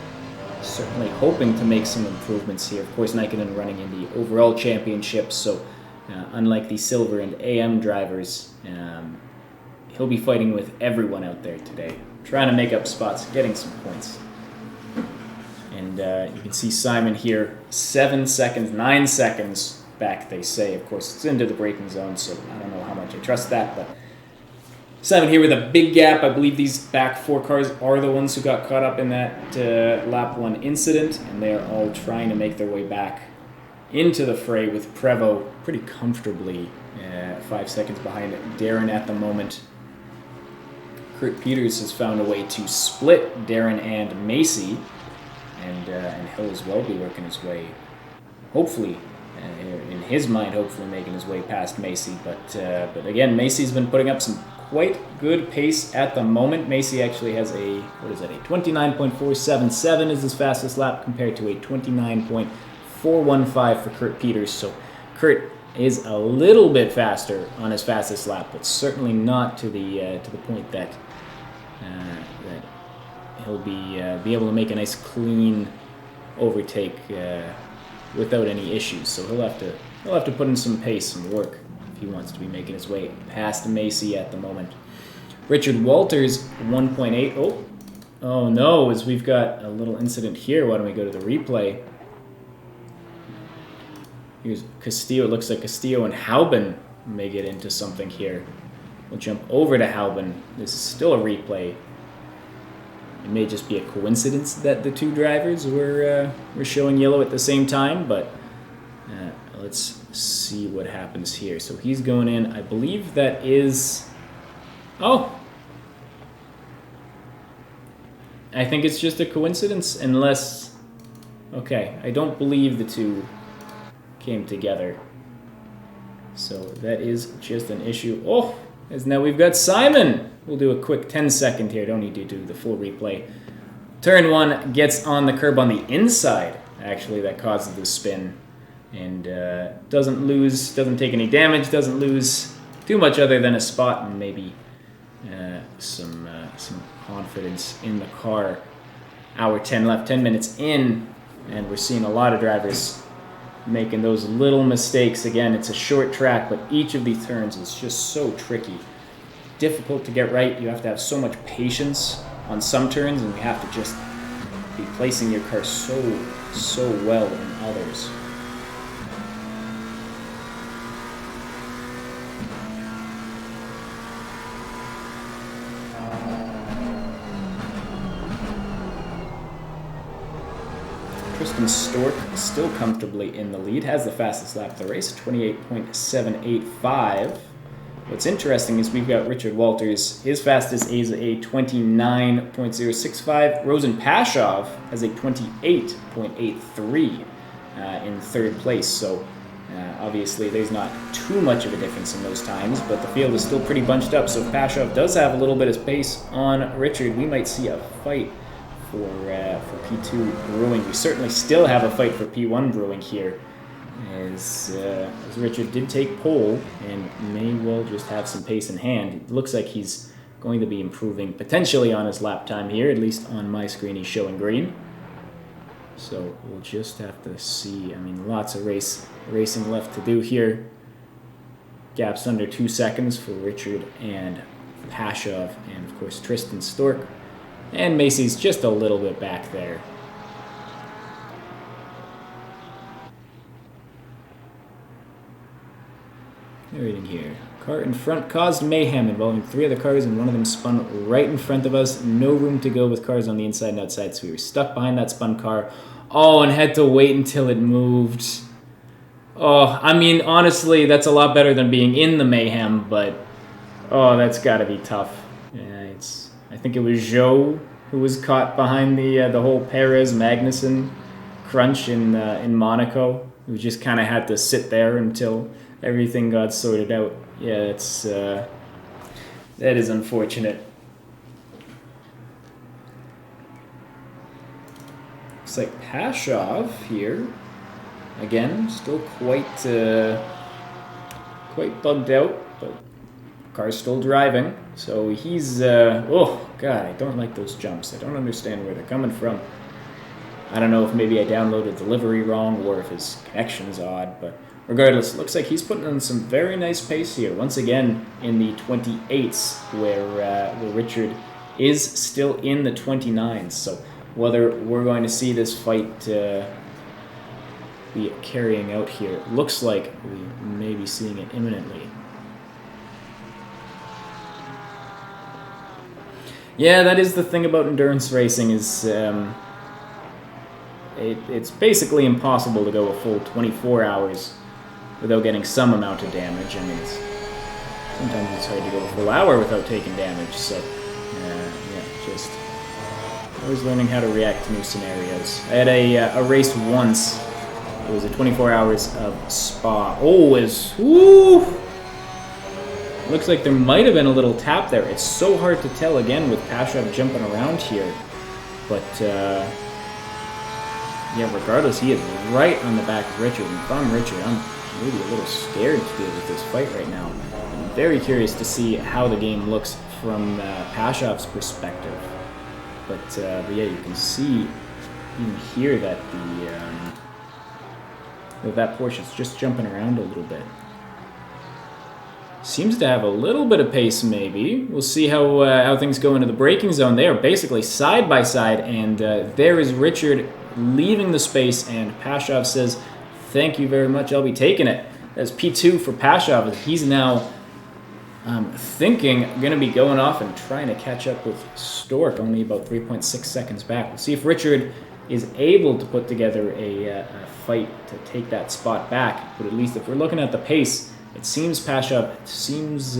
certainly hoping to make some improvements here. Of course, Nikkonen running in the overall championship, so unlike the Silver and AM drivers, he'll be fighting with everyone out there today, trying to make up spots, getting some points. And you can see Simon here, 7 seconds, 9 seconds back, they say. Of course, it's into the braking zone, so I don't know how much I trust that, but Simon here with a big gap. I believe these back 4 cars are the ones who got caught up in that lap 1 incident, and they are all trying to make their way back into the fray with Prevost pretty comfortably 5 seconds behind Darren at the moment. Kurt Peters has found a way to split Darren and Macy, and he'll as well be working his way, hopefully, in his mind, hopefully making his way past Macy. But again, Macy's been putting up some quite good pace at the moment. Macy actually has a 29.477 is his fastest lap compared to a 29.415 for Kurt Peters. So Kurt is a little bit faster on his fastest lap, but certainly not to the point that he'll be able to make a nice clean overtake without any issues. So he'll have to put in some pace, some work, if he wants to be making his way past Macy at the moment. Richard Walters 1.8. Oh no, as we've got a little incident here. Why don't we go to the replay? Here's Castillo. It looks like Castillo and Hauben may get into something here. We'll jump over to Hauben. This is still a replay. It may just be a coincidence that the two drivers were showing yellow at the same time, but let's see what happens here. So he's going in. I believe that is... Oh! I think it's just a coincidence, unless... Okay, I don't believe the two came together. So that is just an issue. Oh! As now we've got Simon! We'll do a quick 10-second here. Don't need to do the full replay. Turn 1 gets on the curb on the inside, actually, that causes the spin. And doesn't take any damage, doesn't lose too much other than a spot and maybe some confidence in the car. Hour 10 left, 10 minutes in, and we're seeing a lot of drivers making those little mistakes. Again, it's a short track, but each of these turns is just so tricky. Difficult to get right. You have to have so much patience on some turns, and you have to just be placing your car so well in others. Tristan Stork still comfortably in the lead, has the fastest lap of the race, 28.785. What's interesting is we've got Richard Walters, his fastest is a 29.065. Rosen Pashov has a 28.83 in third place. So obviously there's not too much of a difference in those times, but the field is still pretty bunched up. So if Pashov does have a little bit of pace on Richard, we might see a fight for P2 brewing. We certainly still have a fight for P1 brewing here, as Richard did take pole and may well just have some pace in hand. It looks like he's going to be improving potentially on his lap time here, at least on my screen he's showing green. So we'll just have to see. I mean, lots of racing left to do here. Gaps under 2 seconds for Richard and Pashov, and of course Tristan Stork. And Macy's just a little bit back there. Reading here. Car in front caused mayhem involving 3 other cars, and one of them spun right in front of us. No room to go with cars on the inside and outside, so we were stuck behind that spun car. Oh, and had to wait until it moved. Oh, I mean, honestly, that's a lot better than being in the mayhem, but oh, that's got to be tough. Yeah, I think it was Joe who was caught behind the whole Perez-Magnussen crunch in Monaco, who just kind of had to sit there until everything got sorted out. Yeah, that is unfortunate. Looks like Pashov here, again, still quite bugged out, but car's still driving. So he's, oh god, I don't like those jumps. I don't understand where they're coming from. I don't know if maybe I downloaded the livery wrong or if his connection's odd, but regardless, it looks like he's putting on some very nice pace here. Once again, in the 28s, where Richard is still in the 29s. So whether we're going to see this fight be carrying out here, it looks like we may be seeing it imminently. Yeah, that is the thing about endurance racing, is it's basically impossible to go a full 24 hours without getting some amount of damage. I mean, sometimes it's hard to go a full hour without taking damage, so yeah, just always learning how to react to new scenarios. I had a race once. It was a 24 hours of Spa. Oh, woo! Looks like there might have been a little tap there. It's so hard to tell, again, with Pashov jumping around here. But, yeah, regardless, he is right on the back of Richard. And if I'm Richard, I'm maybe a little scared to deal with this fight right now. I'm very curious to see how the game looks from Pashov's perspective. But yeah, you can see, even hear that that Porsche's just jumping around a little bit. Seems to have a little bit of pace, maybe. We'll see how things go into the braking zone. They are basically side by side, and there is Richard leaving the space, and Pashov says, "Thank you very much, I'll be taking it." That's P2 for Pashov. He's now I'm thinking I'm going to be going off and trying to catch up with Stork, only about 3.6 seconds back. We'll see if Richard is able to put together a fight to take that spot back. But at least if we're looking at the pace, it seems Pasha does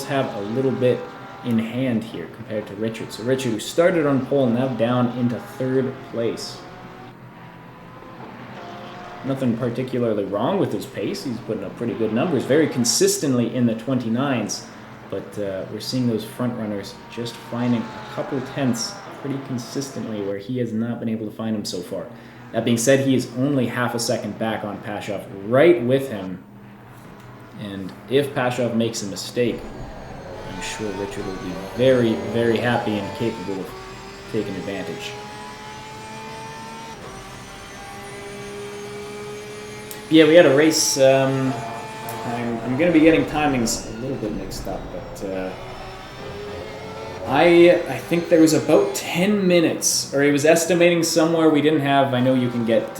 have a little bit in hand here compared to Richard. So Richard, who started on pole, now down into third place. Nothing particularly wrong with his pace. He's putting up pretty good numbers, very consistently in the 29s. But we're seeing those front runners just finding a couple tenths pretty consistently where he has not been able to find them so far. That being said, he is only half a second back on Pashov, right with him. And if Pashov makes a mistake, I'm sure Richard will be very, very happy and capable of taking advantage. Yeah, we had a race. I'm going to be getting timings a little bit mixed up, but I think there was about 10 minutes, or he was estimating somewhere we didn't have. I know you can get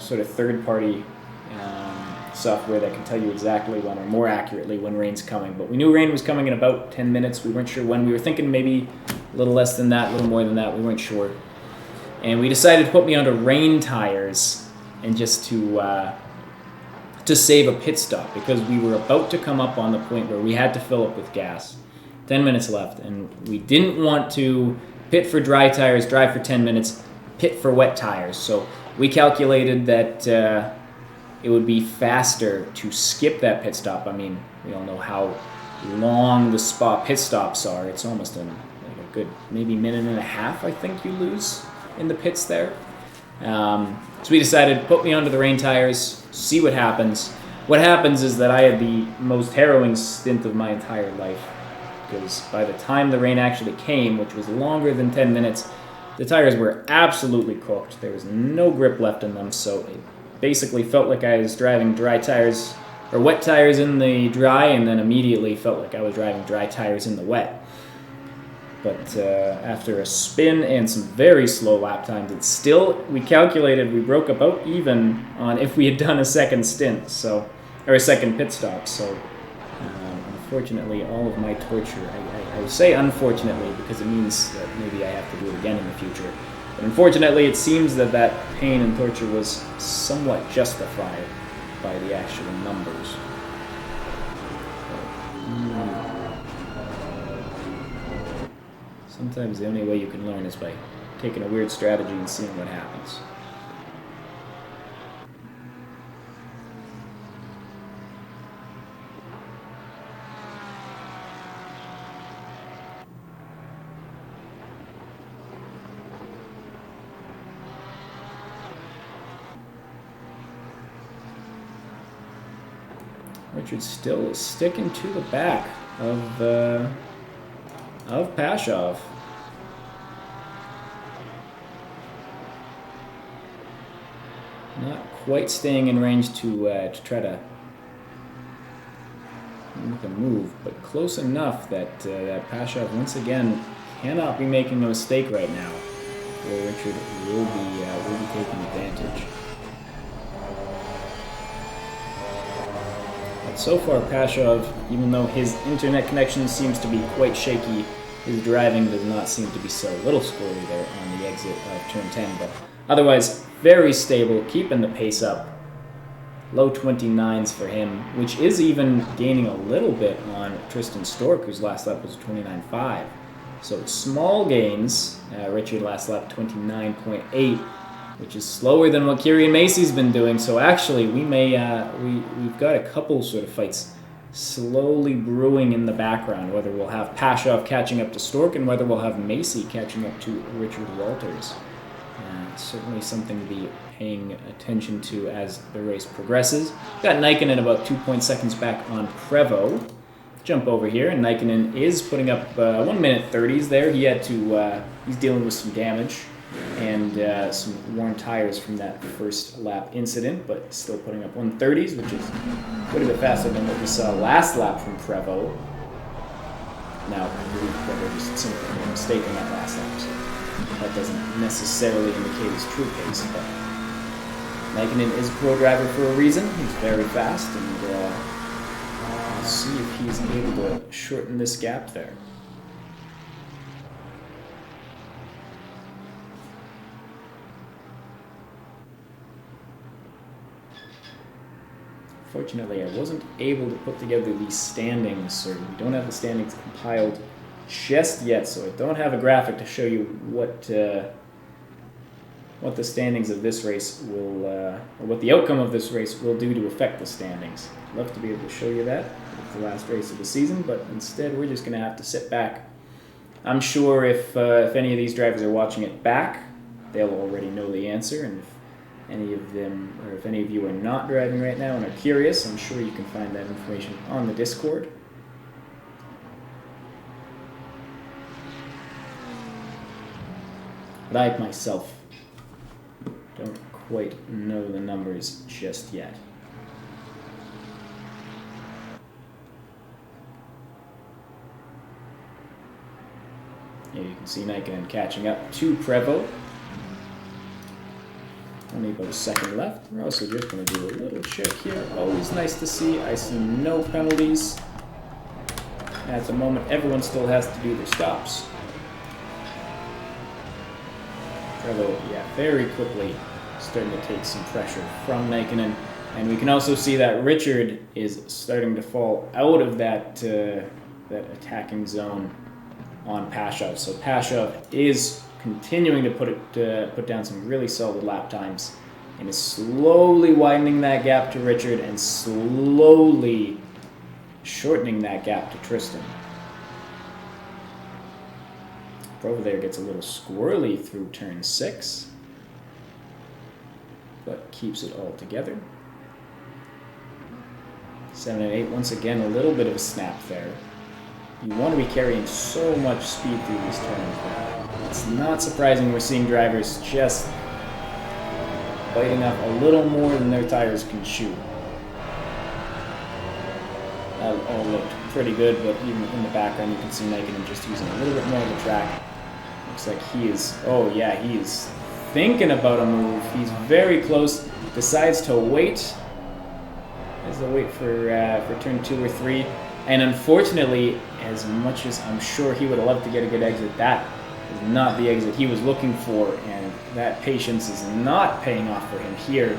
sort of third-party software that can tell you exactly when, or more accurately, when rain's coming. But we knew rain was coming in about 10 minutes. We weren't sure when. We were thinking maybe a little less than that, a little more than that. We weren't sure. And we decided to put me onto rain tires and just to save a pit stop, because we were about to come up on the point where we had to fill up with gas. 10 minutes left, and we didn't want to pit for dry tires, drive for 10 minutes, pit for wet tires. So we calculated that it would be faster to skip that pit stop. I mean, we all know how long the spa pit stops are. It's almost a good maybe minute and a half, I think, you lose in the pits there. So we decided to put me onto the rain tires, see what happens. What happens is that I had the most harrowing stint of my entire life, because by the time the rain actually came, which was longer than 10 minutes, the tires were absolutely cooked. There was no grip left in them, so it basically felt like I was driving dry tires, or wet tires in the dry, and then immediately felt like I was driving dry tires in the wet. But after a spin and some very slow lap times, it's still, we calculated we broke about even on if we had done a second stint, so, or a second pit stop. So unfortunately, all of my torture, I say unfortunately because it means that maybe I have to do it again in the future. But unfortunately, it seems that that pain and torture was somewhat justified by the actual numbers. Sometimes the only way you can learn is by taking a weird strategy and seeing what happens. Richard's still sticking to the back of Pashov. Not quite staying in range to try to make a move, but close enough that that Pashov once again cannot be making a mistake right now, where Richard will be taking advantage. So far, Pashov, even though his internet connection seems to be quite shaky, his driving does not seem to be so. A little squirrely there on the exit of turn 10, but otherwise very stable, keeping the pace up. Low 29s for him, which is even gaining a little bit on Tristan Stork, whose last lap was 29.5. So small gains. Richard last lap 29.8. which is slower than what Kieran Macy's been doing. So actually, we may we've got a couple sort of fights slowly brewing in the background. Whether we'll have Pashov catching up to Stork, and whether we'll have Macy catching up to Richard Walters. Certainly something to be paying attention to as the race progresses. Got Nikinen about 2 seconds back on Prevo. Jump over here, and Nikinen is putting up 1 minute 30s there. He had to he's dealing with some damage and some worn tires from that first lap incident, but still putting up 130s, which is quite a bit faster than what we saw last lap from Prevo. Now, I believe Prevo just simply made a mistake in that last lap, so that doesn't necessarily indicate his true pace, but Nikinen is a pro driver for a reason. He's very fast, and see if he's able to shorten this gap there. Fortunately, I wasn't able to put together these standings, or we don't have the standings compiled just yet, so I don't have a graphic to show you what the standings of this race will, or what the outcome of this race will do to affect the standings. I'd love to be able to show you that. It's the last race of the season, but instead we're just going to have to sit back. I'm sure if any of these drivers are watching it back, they'll already know the answer, and if any of them, or if any of you are not driving right now and are curious, I'm sure you can find that information on the Discord. But I myself don't quite know the numbers just yet. Here you can see Nikon catching up to Prevost. Only about a second left. We're also just going to do a little check here. Always nice to see. I see no penalties. At the moment, everyone still has to do their stops. Prevost, yeah, very quickly starting to take some pressure from Nikon. And we can also see that Richard is starting to fall out of that attacking zone on Pashov. So Pashov is continuing to put down some really solid lap times and is slowly widening that gap to Richard and slowly shortening that gap to Tristan. Provo there gets a little squirrely through turn 6, but keeps it all together. 7 and 8, once again, a little bit of a snap there. You want to be carrying so much speed through these turns now. It's not surprising we're seeing drivers just biting up a little more than their tires can chew. That all looked pretty good, but even in the background you can see Nikon just using a little bit more of the track. Looks like he is, oh yeah, he is thinking about a move. He's very close, decides to wait. Has to wait for turn 2 or 3. And unfortunately, as much as I'm sure he would have loved to get a good exit, that is not the exit he was looking for, and that patience is not paying off for him here.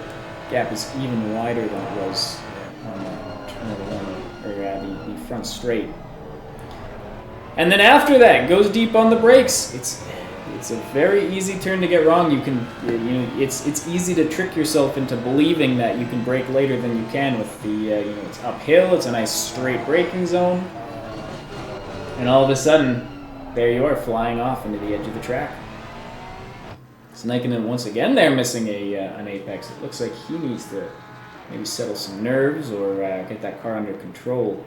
Gap is even wider than it was on the front straight. And then after that, goes deep on the brakes. It's a very easy turn to get wrong. It's easy to trick yourself into believing that you can brake later than you can with the it's uphill. It's a nice straight braking zone, and all of a sudden, there you are flying off into the edge of the track. So Nikon once again there missing an apex. It looks like he needs to maybe settle some nerves or get that car under control.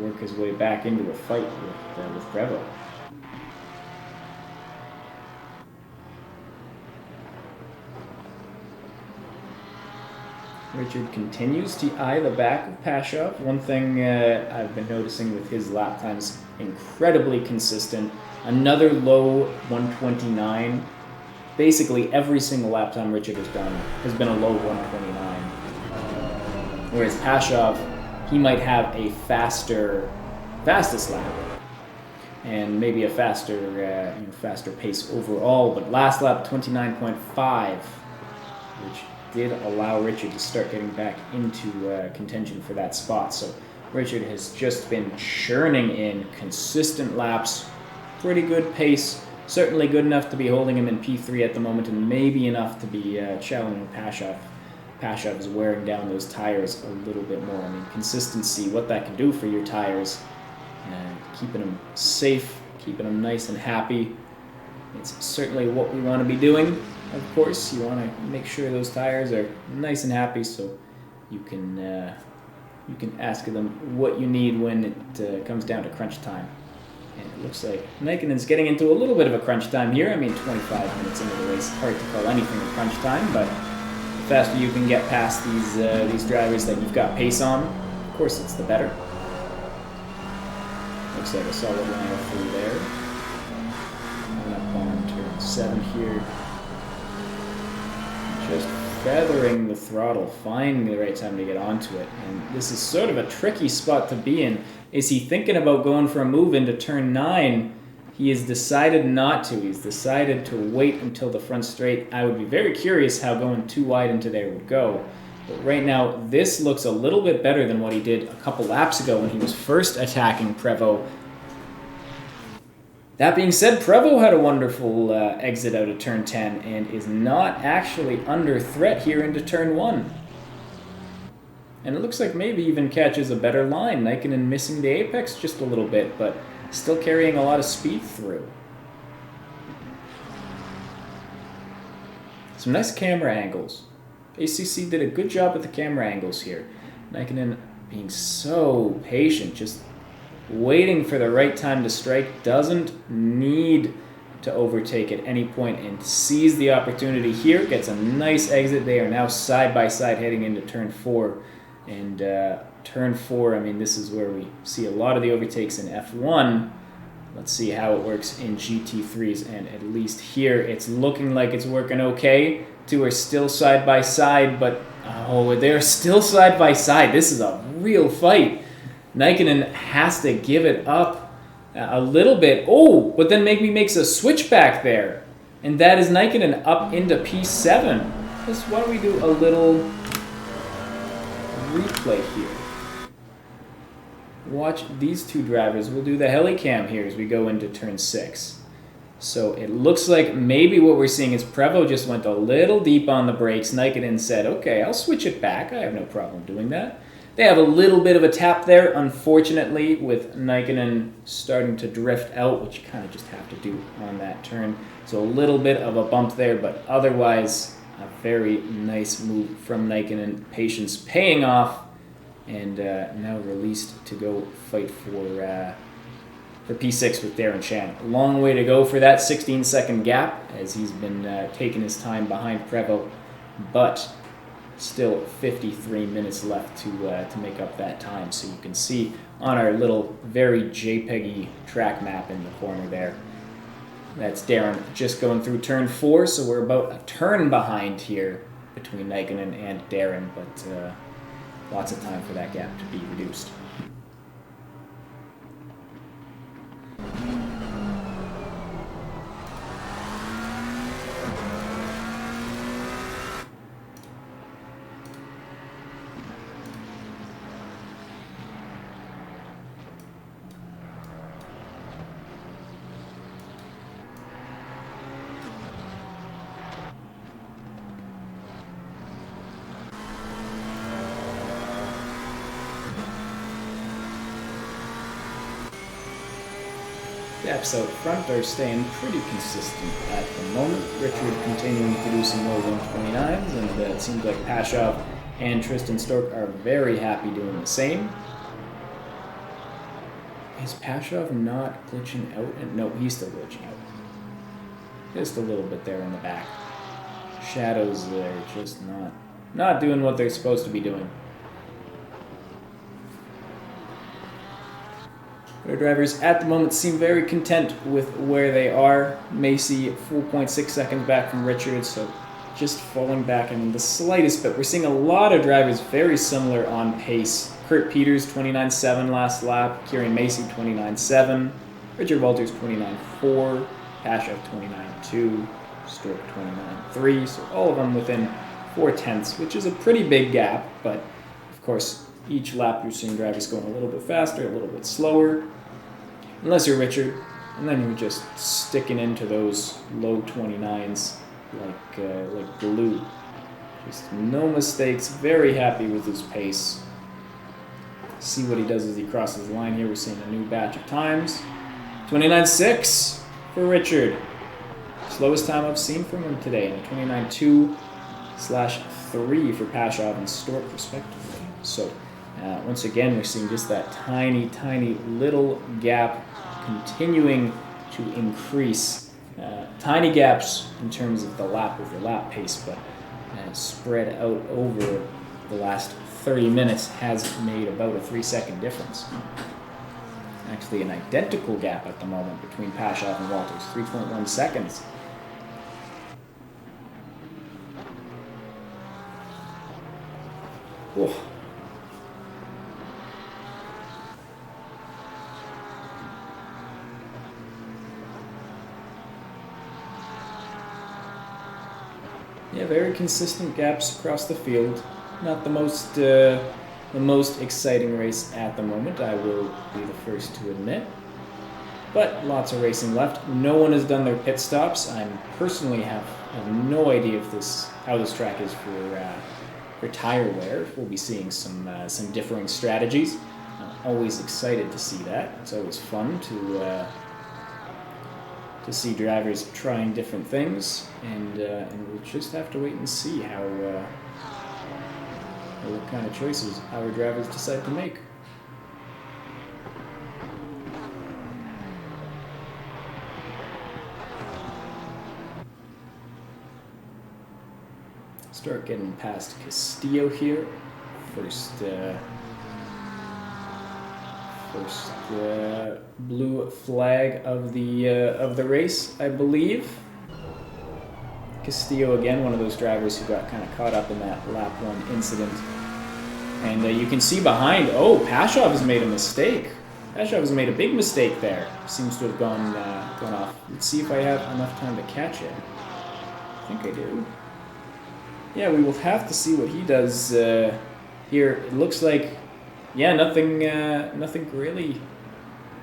Work his way back into a fight with Prevost. Richard continues to eye the back of Pashov. One thing I've been noticing with his lap times, incredibly consistent. Another low 129. Basically every single lap time Richard has done has been a low 129. Whereas Pashov, he might have a fastest lap, and maybe a faster pace overall. But last lap 29.5, which did allow Richard to start getting back into contention for that spot. So Richard has just been churning in consistent laps, pretty good pace, certainly good enough to be holding him in P3 at the moment, and maybe enough to be challenging Pashov. Pashov is wearing down those tires a little bit more. I mean, consistency, what that can do for your tires, keeping them safe, keeping them nice and happy. It's certainly what we want to be doing. Of course, you want to make sure those tires are nice and happy, so you can ask them what you need when it comes down to crunch time. And it looks like Nikonen's getting into a little bit of a crunch time here. I mean, 25 minutes into the race, hard to call anything a crunch time, but the faster you can get past these drivers that you've got pace on, of course it's the better. Looks like a solid line through there. Coming up on turn 7 here. Just feathering the throttle, finding the right time to get onto it. And this is sort of a tricky spot to be in. Is he thinking about going for a move into turn 9? He has decided not to. He's decided to wait until the front straight. I would be very curious how going too wide into there would go. But right now, this looks a little bit better than what he did a couple laps ago when he was first attacking Prevost. That being said, Prevost had a wonderful exit out of turn 10 and is not actually under threat here into turn 1. And it looks like maybe even catches a better line. Nikkonen missing the apex just a little bit, but still carrying a lot of speed through. Some nice camera angles. ACC did a good job with the camera angles here. Nikkonen being so patient, just waiting for the right time to strike, doesn't need to overtake at any point and sees the opportunity here, gets a nice exit. They are now side by side heading into turn 4. And turn 4, I mean, this is where we see a lot of the overtakes in F1. Let's see how it works in GT3s, and at least here it's looking like it's working okay. Two are still side by side, but oh, they're still side by side. This is a real fight. Nikkonen has to give it up a little bit. Oh, but then maybe makes a switchback there. And that is Nikkonen up into P7. Why don't we do a little replay here. Watch these two drivers. We'll do the helicam here as we go into turn 6. So it looks like maybe what we're seeing is Prevost just went a little deep on the brakes. Nikkonen said, okay, I'll switch it back. I have no problem doing that. They have a little bit of a tap there, unfortunately, with Nikkonen starting to drift out, which you kind of just have to do on that turn. So a little bit of a bump there, but otherwise a very nice move from Nikkonen. Patience paying off, and now released to go fight for P6 with Darren Shan. A long way to go for that 16-second gap, as he's been taking his time behind Prevost, but still 53 minutes left to make up that time. So you can see on our little very JPEG-y track map in the corner there, that's Darren just going through turn 4, so we're about a turn behind here between Nikkonen and Darren, but lots of time for that gap to be reduced. Gaps out front are staying pretty consistent at the moment. Richard continuing to do some more 129s, and it seems like Pashov and Tristan Stork are very happy doing the same. Is Pashov not glitching out? No, he's still glitching out. Just a little bit there in the back. Shadows there, just not doing what they're supposed to be doing. Our drivers at the moment seem very content with where they are. Macy 4.6 seconds back from Richard, so just falling back in the slightest bit. We're seeing a lot of drivers very similar on pace. Kurt Peters 29.7 last lap, Kieran Macy 29.7, Richard Walters 29.4, Pashov 29.2, Stork 29.3, so all of them within 0.4, which is a pretty big gap, but of course each lap you're seeing drivers going a little bit faster, a little bit slower. Unless you're Richard, and then you're just sticking into those low 29s like glue. Just no mistakes, very happy with his pace. See what he does as he crosses the line here. We're seeing a new batch of times. 29.6 for Richard. Slowest time I've seen from him today, and 29.2/3 for Pashov and Stork respectively. So once again, we're seeing just that tiny, tiny little gap continuing to increase. Tiny gaps in terms of the lap-over-lap pace, but spread out over the last 30 minutes has made about a 3-second difference. Actually, an identical gap at the moment between Pashov and Walters, 3.1 seconds. Whew. Yeah, very consistent gaps across the field. Not the most exciting race at the moment, I will be the first to admit. But lots of racing left. No one has done their pit stops. I personally have no idea if how this track is for tire wear. We'll be seeing some differing strategies. I'm always excited to see that. It's always fun to see drivers trying different things, and we'll just have to wait and see what kind of choices our drivers decide to make. Start getting past Castillo here. First blue flag of the race, I believe. Castillo again, one of those drivers who got kind of caught up in that lap 1 incident. And you can see behind, Pashov has made a mistake. Pashov has made a big mistake there. Seems to have gone off. Let's see if I have enough time to catch it. I think I do. Yeah, we will have to see what he does here. It looks like, yeah, nothing really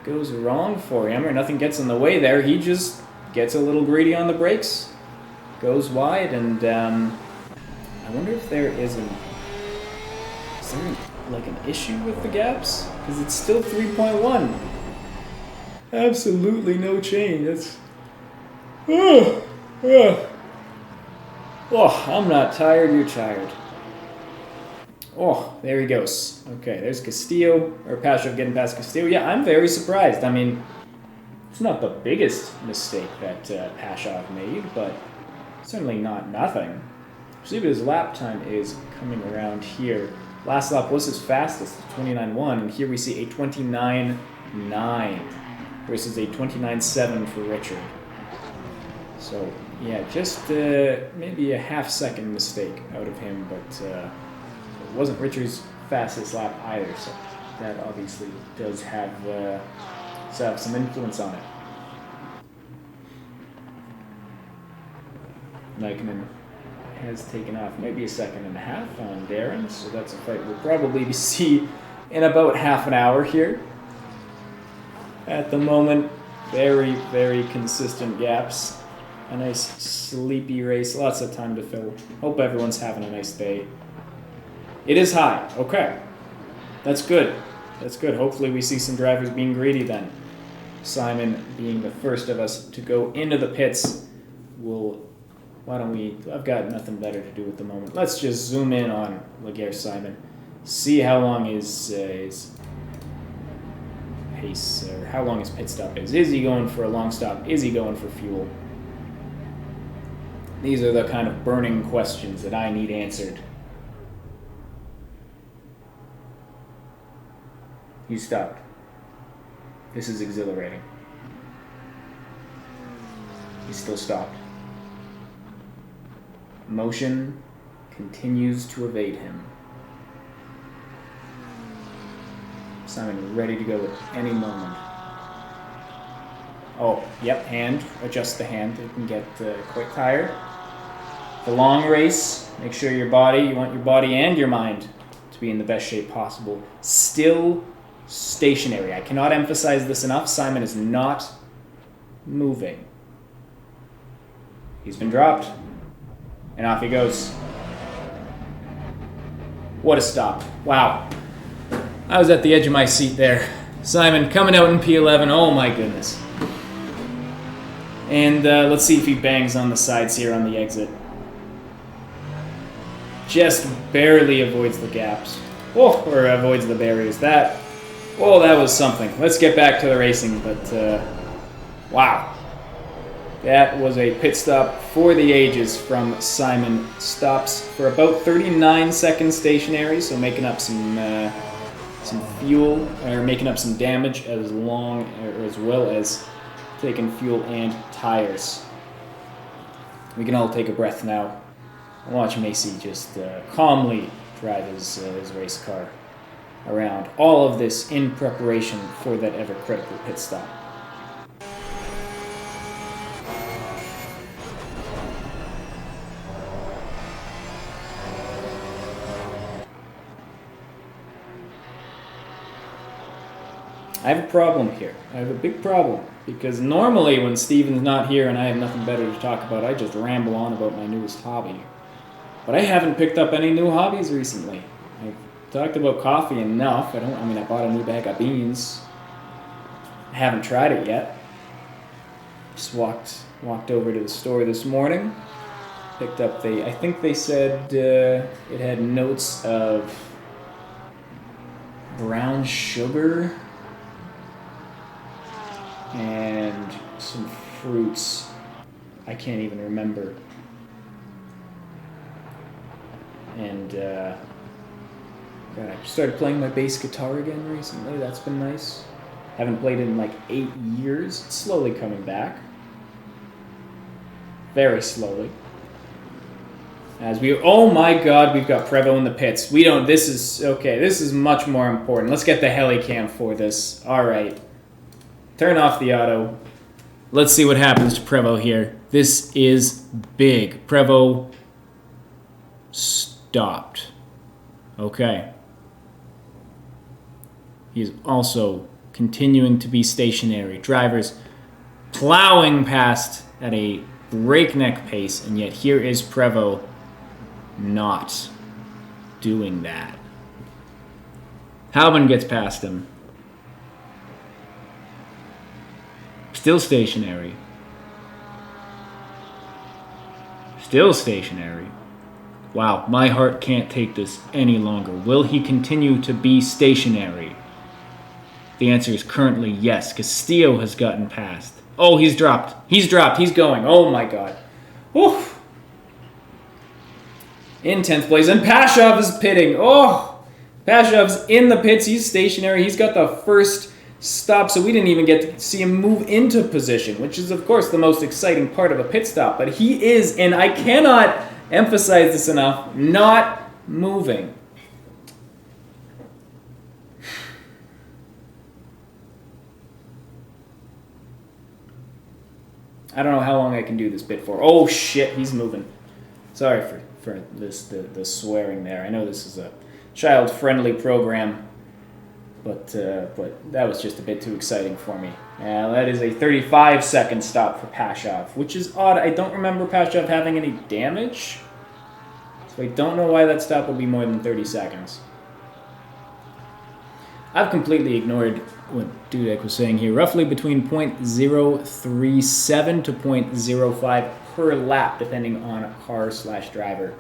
goes wrong for him, or nothing gets in the way there. He just gets a little greedy on the brakes, goes wide, and I wonder if is there like an issue with the gaps? Because it's still 3.1. Absolutely no change. That's I'm not tired, you're tired. Oh, there he goes. Okay, there's Castillo, or Pashov getting past Castillo. Yeah, I'm very surprised. I mean, it's not the biggest mistake that Pashov made, but certainly not nothing. See, his lap time is coming around here. Last lap was his fastest, 29.1, and here we see a 29.9 versus a 29.7 for Richard. So, yeah, just maybe a half-second mistake out of him, but it wasn't Richard's fastest lap either, so that obviously does have some influence on it. Nikinen has taken off maybe a second and a half on Darren, so that's a fight we'll probably see in about half an hour here. At the moment, very, very consistent gaps. A nice sleepy race, lots of time to fill. Hope everyone's having a nice day. It is high, okay. That's good. That's good. Hopefully we see some drivers being greedy then. Simon being the first of us to go into the pits. I've got nothing better to do at the moment. Let's just zoom in on Laguerre Simon. See how long his pace, or how long his pit stop is. Is he going for a long stop? Is he going for fuel? These are the kind of burning questions that I need answered. He stopped. This is exhilarating. He still stopped. Motion continues to evade him. Simon ready to go at any moment. Oh, yep, hand. Adjust the hand. It can get quite tired. The long race, make sure you want your body and your mind to be in the best shape possible. Still stationary. I cannot emphasize this enough. Simon is not moving. He's been dropped. And off he goes. What a stop. Wow. I was at the edge of my seat there. Simon coming out in P11. Oh my goodness. And let's see if he bangs on the sides here on the exit. Just barely avoids the gaps. Or avoids the barriers. That was something. Let's get back to the racing, but wow. That was a pit stop for the ages from Simon. Stops for about 39 seconds stationary, so making up some fuel, or making up some damage as well as taking fuel and tires. We can all take a breath now. Watch Macy just calmly drive his race car around. All of this in preparation for that ever critical pit stop. I have a problem here. I have a big problem. Because normally when Steven's not here and I have nothing better to talk about, I just ramble on about my newest hobby. But I haven't picked up any new hobbies recently. I've talked about coffee enough. I bought a new bag of beans. I haven't tried it yet. Just walked over to the store this morning. Picked up I think they said it had notes of brown sugar and some fruits. I can't even remember. And God, I started playing my bass guitar again recently. That's been nice. Haven't played it in like 8 years. It's slowly coming back. Very slowly. Oh my God, we've got Prevo in the pits. This is much more important. Let's get the heli-cam for this. All right. Turn off the auto. Let's see what happens to Prevo here. This is big. Prevo stopped. Okay. He's also continuing to be stationary. Drivers plowing past at a breakneck pace, and yet here is Prevo not doing that. Halban gets past him. Still stationary. Still stationary. Wow, my heart can't take this any longer. Will he continue to be stationary? The answer is currently yes. Castillo has gotten past. Oh, he's dropped. He's going. Oh my God. Oof. In 10th place. And Pashov is pitting. Oh, Pashov's in the pits. He's stationary. He's got the first stop, so we didn't even get to see him move into position, which is, of course, the most exciting part of a pit stop. But he is, and I cannot emphasize this enough, not moving. I don't know how long I can do this bit for. Oh shit, he's moving. Sorry for the swearing there. I know this is a child-friendly program, but that was just a bit too exciting for me. That is a 35-second stop for Pashov, which is odd. I don't remember Pashov having any damage, so I don't know why that stop would be more than 30 seconds. I've completely ignored what Dudek was saying here. Roughly between 0.037 to 0.05 per lap, depending on car/driver.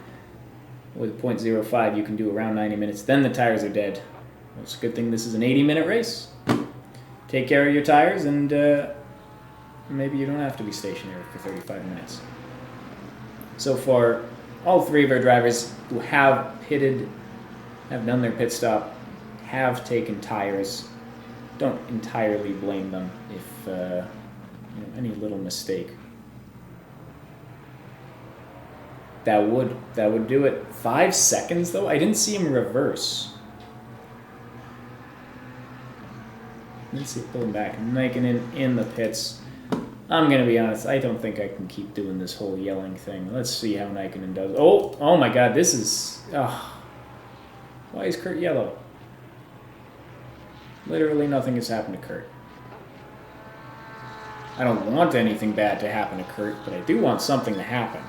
With 0.05, you can do around 90 minutes. Then the tires are dead. It's a good thing this is an 80-minute race. Take care of your tires, and maybe you don't have to be stationary for 35 minutes. So far, all three of our drivers who have pitted, have done their pit stop, have taken tires. Don't entirely blame them if any little mistake. That would do it. 5 seconds though. I didn't see him reverse. Let's see, pull him back. Making in the pits. I'm gonna be honest. I don't think I can keep doing this whole yelling thing. Let's see how Nikkonen does. Oh my God! This is. Why is Kurt yellow? Literally nothing has happened to Kurt. I don't want anything bad to happen to Kurt, but I do want something to happen.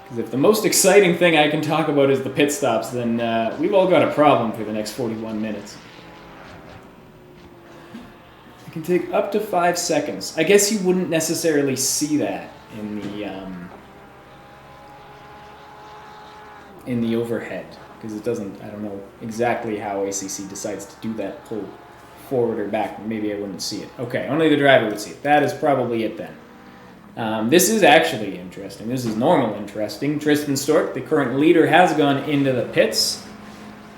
Because if the most exciting thing I can talk about is the pit stops, then we've all got a problem for the next 41 minutes. It can take up to 5 seconds. I guess you wouldn't necessarily see that in the overhead. Because it doesn't, I don't know exactly how ACC decides to do that pull forward or back. Maybe I wouldn't see it. Okay, only the driver would see it. That is probably it then. This is actually interesting. This is normal interesting. Tristan Stork, the current leader, has gone into the pits.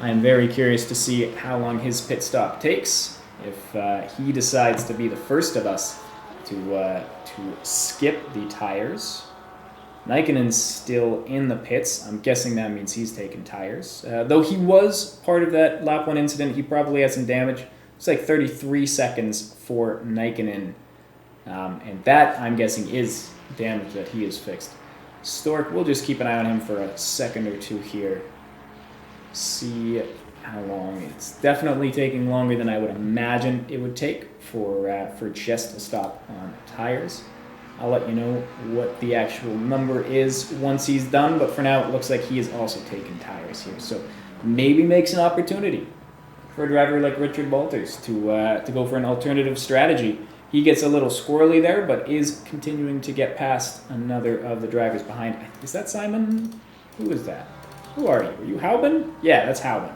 I am very curious to see how long his pit stop takes. If he decides to be the first of us to skip the tires. Nikonen's still in the pits. I'm guessing that means he's taken tires. Though he was part of that lap 1 incident, he probably had some damage. It's like 33 seconds for Nikkonen. And that, I'm guessing, is damage that he has fixed. Stork, we'll just keep an eye on him for a second or two here. See how long. It's definitely taking longer than I would imagine it would take for just a stop on tires. I'll let you know what the actual number is once he's done, but for now it looks like he is also taking tires here. So maybe makes an opportunity for a driver like Richard Walters to go for an alternative strategy. He gets a little squirrely there, but is continuing to get past another of the drivers behind. Is that Simon? Who is that? Who are you? Are you Hauben? Yeah, that's Hauben.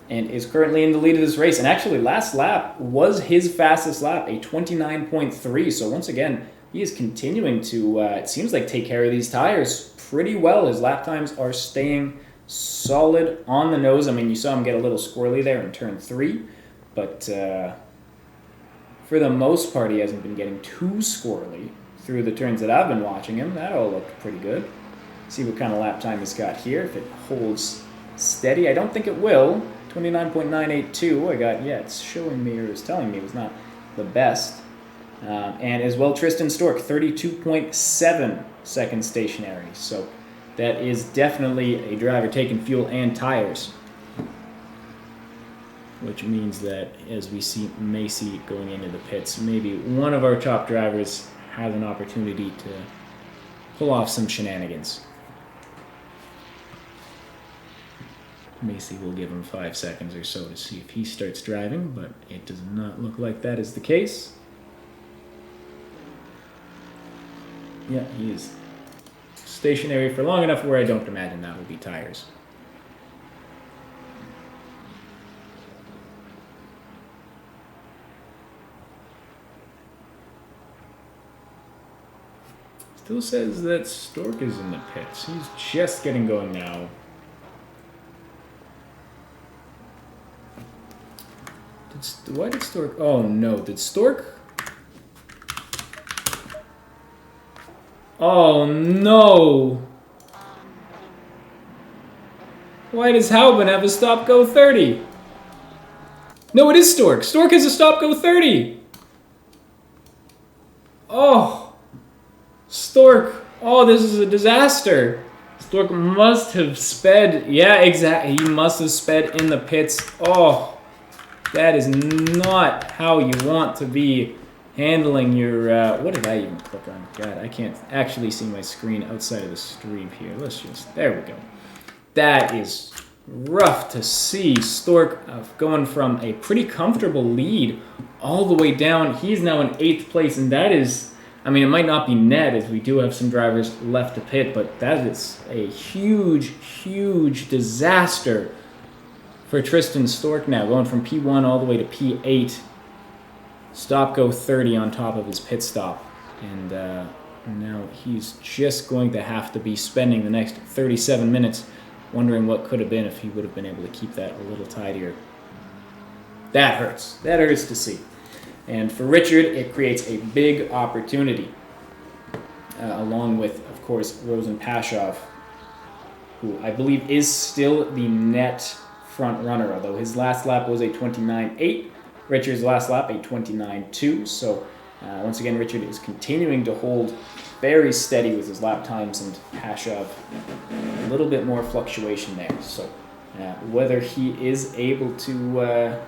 And is currently in the lead of this race. And actually, last lap was his fastest lap, a 29.3. So once again, he is continuing to, it seems like, take care of these tires pretty well. His lap times are staying solid on the nose. I mean, you saw him get a little squirrely there in turn 3. But for the most part, he hasn't been getting too squirrely through the turns that I've been watching him. That all looked pretty good. See what kind of lap time he's got here. If it holds steady, I don't think it will. 29.982. I got, yeah, it's showing me or it's telling me it was not the best. And as well, Tristan Stork, 32.7 seconds stationary. So that is definitely a driver taking fuel and tires. Which means that as we see Macy going into the pits, maybe one of our top drivers has an opportunity to pull off some shenanigans. Macy will give him 5 seconds or so to see if he starts driving, but it does not look like that is the case. Yeah, he is stationary for long enough where I don't imagine that will be tires. Still says that Stork is in the pits. He's just getting going now. Why did Stork... Oh, no. Did Stork... Oh, no. Why does Hauben have a stop-go 30? No, it is Stork. Stork has a stop-go 30. Oh. Stork. Oh, this is a disaster. Stork must have sped. Yeah, exactly. He must have sped in the pits. Oh. That is not how you want to be handling your, what did I even click on? God, I can't actually see my screen outside of the stream here. Let's just, there we go. That is rough to see. Stork going from a pretty comfortable lead all the way down. He's now in 8th place, and that is, I mean, it might not be net as we do have some drivers left to pit, but that is a huge, huge disaster for Tristan Stork now, going from P1 all the way to P8. Stop-go 30 on top of his pit stop. And now he's just going to have to be spending the next 37 minutes wondering what could have been if he would have been able to keep that a little tidier. That hurts. That hurts to see. And for Richard, it creates a big opportunity. Along with, of course, Rosen Pashov, who I believe is still the net front runner, although his last lap was a 29.8. Richard's last lap a 29.2. So once again, Richard is continuing to hold very steady with his lap times, and Pashov a little bit more fluctuation there. So whether he is able to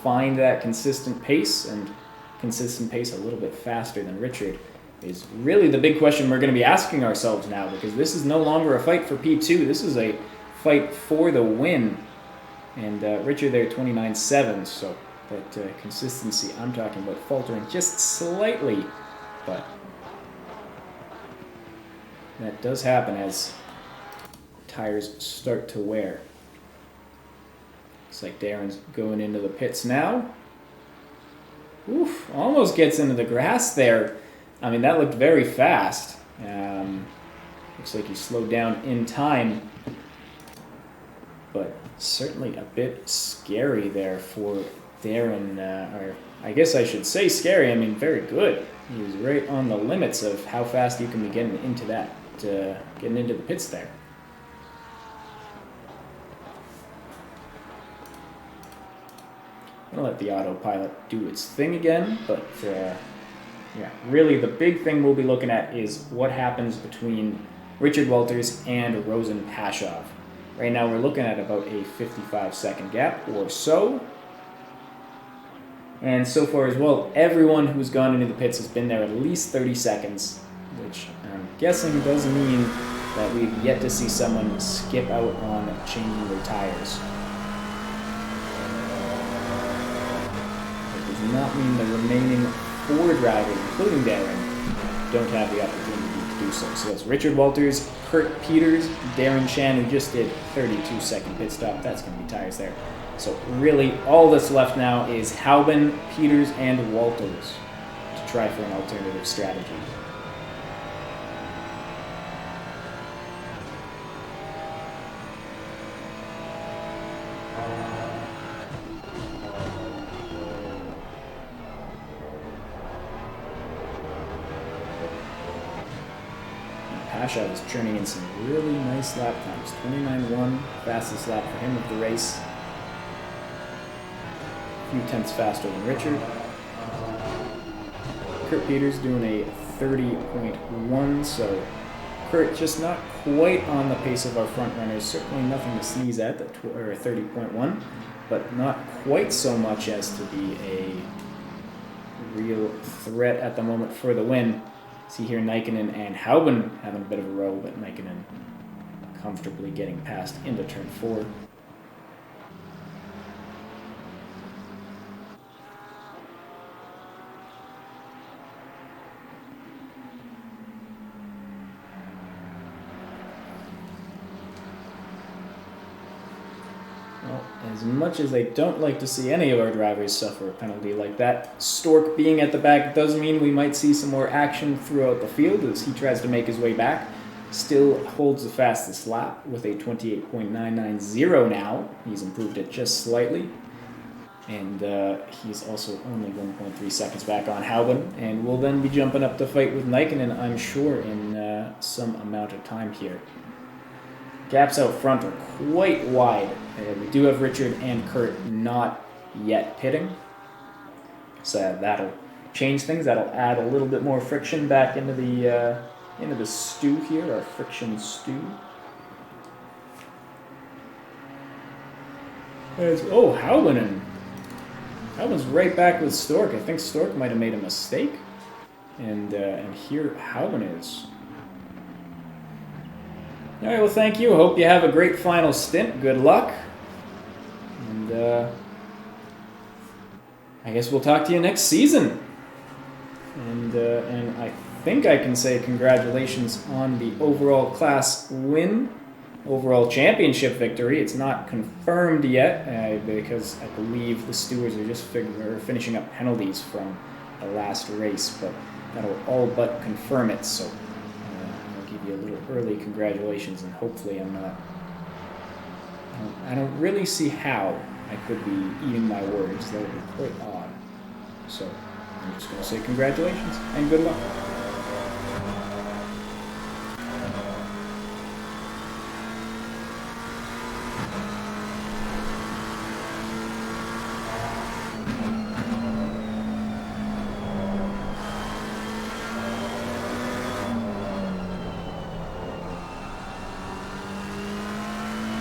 find that consistent pace a little bit faster than Richard is really the big question we're going to be asking ourselves now, because this is no longer a fight for P2. This is a fight for the win. And Richard there, 29.7, so that consistency I'm talking about faltering just slightly, but that does happen as tires start to wear. Looks like Darren's going into the pits now. Oof, almost gets into the grass there. I mean, that looked very fast. Looks like he slowed down in time, but certainly a bit scary there for Darren, or I guess I should say scary. I mean, very good He was right on the limits of how fast you can be getting into that, getting into the pits there. I'm gonna let the autopilot do its thing again, but yeah, really the big thing we'll be looking at is what happens between Richard Walters and Rosen Pashov. Right now we're looking at about a 55-second gap or so. And so far as well, everyone who's gone into the pits has been there at least 30 seconds, which I'm guessing does mean that we've yet to see someone skip out on changing their tires. It does not mean the remaining 4 drivers, including Darren, don't have the opportunity to do so. So that's Richard Walters, Kurt Peters, Darren Chan, who just did 32-second pit stop. That's going to be tires there. So really, all that's left now is Hauben, Peters, and Walters to try for an alternative strategy. Pashov is churning in some really nice lap times. 29.1, fastest lap for him of the race. A few tenths faster than Richard. Kurt Peters doing a 30.1, so Kurt just not quite on the pace of our front runners. Certainly nothing to sneeze at, that 30.1, but not quite so much as to be a real threat at the moment for the win. See here Nikkonen and Hauben having a bit of a row, but Nikkonen comfortably getting past into turn 4. Well, as much as I don't like to see any of our drivers suffer a penalty like that, Stork being at the back does mean we might see some more action throughout the field as he tries to make his way back. Still holds the fastest lap with a 28.990 now. He's improved it just slightly. And he's also only 1.3 seconds back on Hauben. And will then be jumping up to fight with Nikkonen, I'm sure, in some amount of time here. Gaps out front are quite wide. We do have Richard and Kurt not yet pitting. So that'll change things. That'll add a little bit more friction back into the stew here, our friction stew. Hauben. Hauben's right back with Stork. I think Stork might have made a mistake. And here Hauben is. All right, well, thank you. Hope you have a great final stint. Good luck. And I guess we'll talk to you next season. And I think I can say congratulations on the overall class win, overall championship victory. It's not confirmed yet because I believe the stewards are just finishing up penalties from the last race, but that'll all but confirm it. So I'll give you a little early congratulations, and hopefully I don't really see how I could be eating my words. That would be quite odd. So I'm just going to say congratulations and good luck.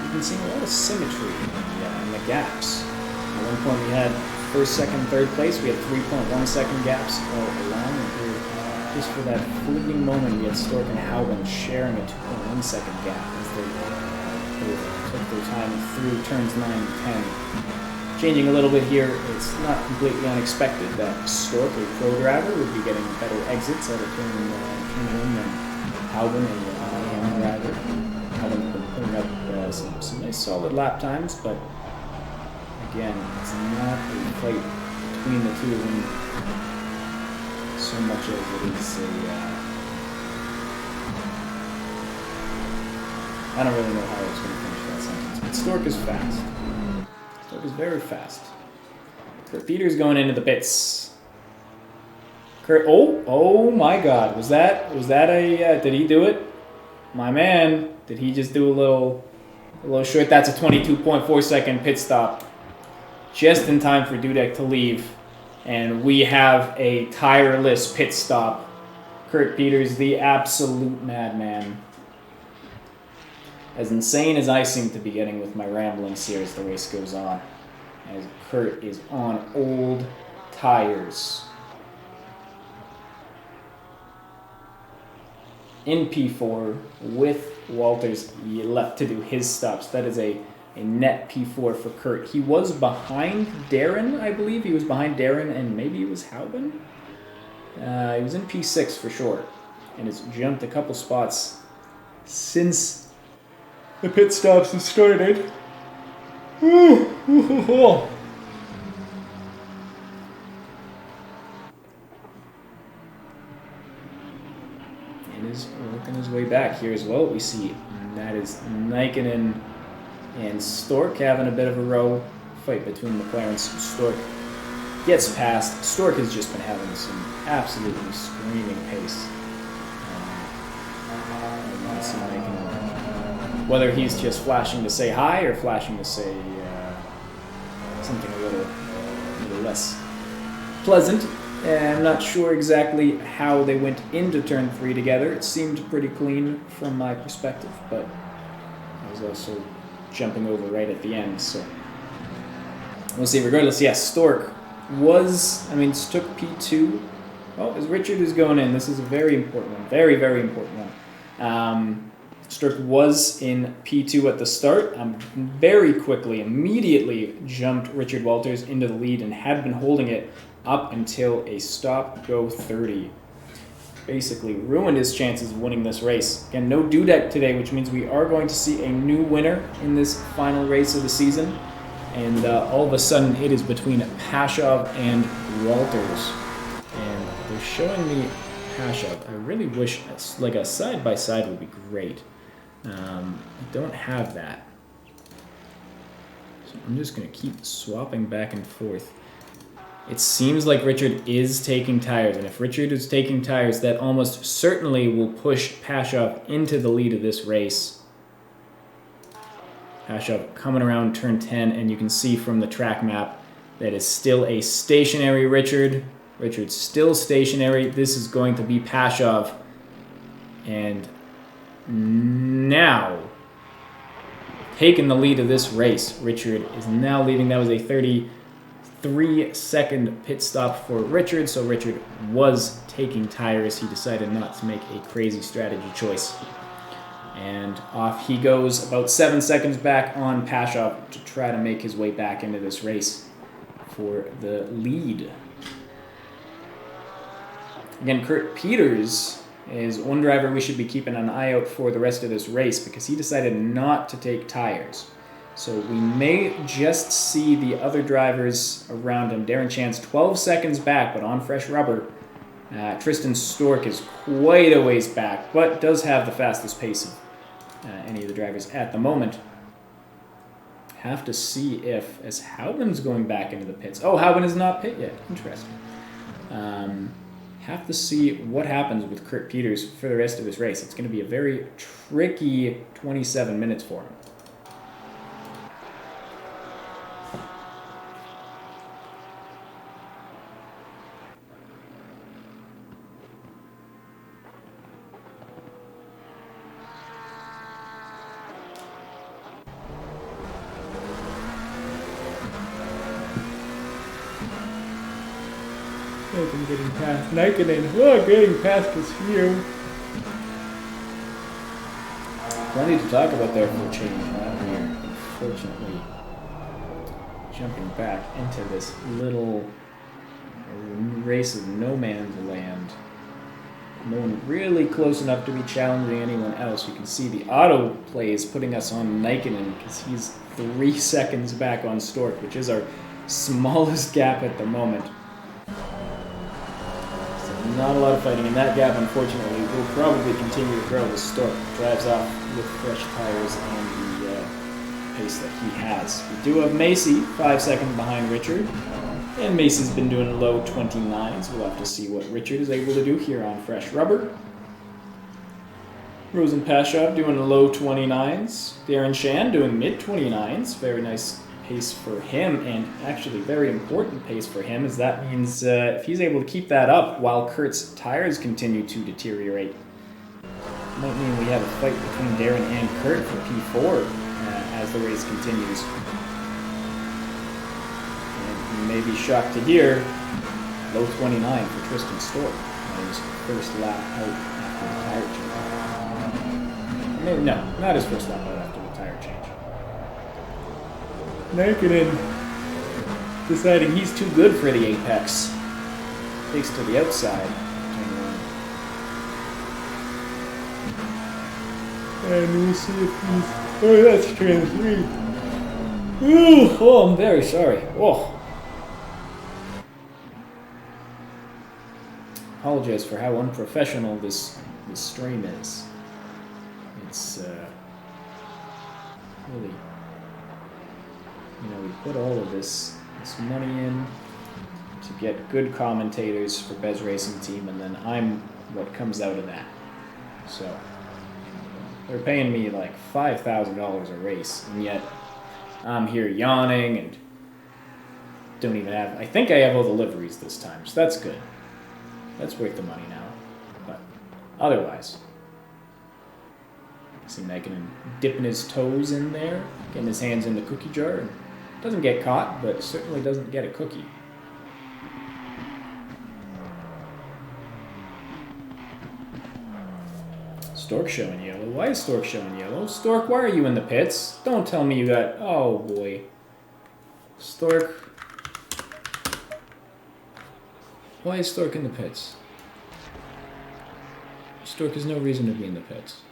You can see a lot of symmetry in the gaps. At one point we had first, second, third place. We had 3.1 second gaps all along. And just for that fleeting moment, we had Stork and Hauben sharing a 2.1 second gap as they took their time through turns 9 and 10. Changing a little bit here, it's not completely unexpected that Stork, a pro driver, would be getting better exits out of turn 1 than Hauben, a young driver. Hauben been putting up some nice solid lap times, but again, it's not a fight between the two of them so much as it is I don't really know how I was going to finish that sentence, but Stork is fast. Stork is very fast. Kurt Peters going into the pits. Kurt. Oh my God! Was that a? Did he do it? My man, did he just do a little short? That's a 22.4 second pit stop, just in time for Dudek to leave, and we have a tireless pit stop. Kurt Peters, the absolute madman. As insane as I seem to be getting with my ramblings here as the race goes on, as Kurt is on old tires. In P4 with Walters left to do his stops. That is a net P4 for Kurt. He was behind Darren, I believe. He was behind Darren and maybe it was Halbin. He was in P6 for sure and has jumped a couple spots since the pit stops have started. And is working his way back here as well. We see that is Nikinen and Stork having a bit of a row fight between McLaren's. Stork gets past. Stork has just been having some absolutely screaming pace. Whether he's just flashing to say hi or flashing to say something a little less pleasant. I'm not sure exactly how they went into turn 3 together. It seemed pretty clean from my perspective, but I was also jumping over right at the end, so we'll see. Regardless, yes, Stork took P2. Oh, as Richard is going in, this is a very important one. Very, very important one. Stork was in P2 at the start. Very quickly, immediately jumped Richard Walters into the lead and had been holding it up until a stop-go 30. Basically ruined his chances of winning this race. Again, no Dudek today, which means we are going to see a new winner in this final race of the season. And all of a sudden, it is between Pashov and Walters. And they're showing me Pashov. I really wish like a side-by-side would be great. I don't have that. So I'm just going to keep swapping back and forth. It seems like Richard is taking tires, and if Richard is taking tires, that almost certainly will push Pashov into the lead of this race. Pashov coming around turn 10, and you can see from the track map that is still a stationary Richard. Richard's still stationary. This is going to be Pashov. And now, taking the lead of this race, Richard is now leading. That was a 33-second pit stop for Richard, so Richard was taking tires. He decided not to make a crazy strategy choice. And off he goes, about 7 seconds back on Pashov to try to make his way back into this race for the lead. Again, Kurt Peters is one driver we should be keeping an eye out for the rest of this race because he decided not to take tires. So we may just see the other drivers around him. Darren Chance 12 seconds back, but on fresh rubber. Tristan Stork is quite a ways back, but does have the fastest pace of any of the drivers at the moment. Have to see if, as Halbin's going back into the pits. Oh, Halbin is not pit yet. Interesting. Have to see what happens with Kurt Peters for the rest of his race. It's going to be a very tricky 27 minutes for him. I'm getting past Nikinen. Oh, getting past his few. Plenty to talk about there for a change. Here, unfortunately, jumping back into this little race of no man's land. No one really close enough to be challenging anyone else. You can see the auto play is putting us on Nikinen because he's 3 seconds back on Stork, which is our smallest gap at the moment. Not a lot of fighting in that gap, unfortunately. Will probably continue to grow as Stork drives off with fresh tires and the pace that he has. We do have Macy 5 seconds behind Richard. And Mason's been doing low 29s. We'll have to see what Richard is able to do here on fresh rubber. Rosen Pashov doing low 29s. Darren Shan doing mid 29s. Very nice pace for him, and actually very important pace for him, as that means if he's able to keep that up while Kurt's tires continue to deteriorate, it might mean we have a fight between Darren and Kurt for P4 as the race continues. And you may be shocked to hear low 29 for Tristan Stork on his first lap out after the tire change. No, not his first lap out after the tire change. Markkinen deciding he's too good for the apex. Takes to the outside. And we'll see if he's... Oh, that's turn 3. Ooh, oh, I'm very sorry. Oh. Apologize for how unprofessional this stream is. It's really, we put all of this money in to get good commentators for Bez Racing Team, and then I'm what comes out of that. So they're paying me like $5,000 a race, and yet I'm here yawning and don't even have. I think I have all the liveries this time, so that's good. That's worth the money now, but otherwise. See Markkinen dipping his toes in there, getting his hands in the cookie jar. Doesn't get caught, but certainly doesn't get a cookie. Stork showing yellow. Why is Stork showing yellow? Stork, why are you in the pits? Don't tell me you got... Oh, boy. Stork. Why is Stork in the pits? Stork has no reason to be in the pits.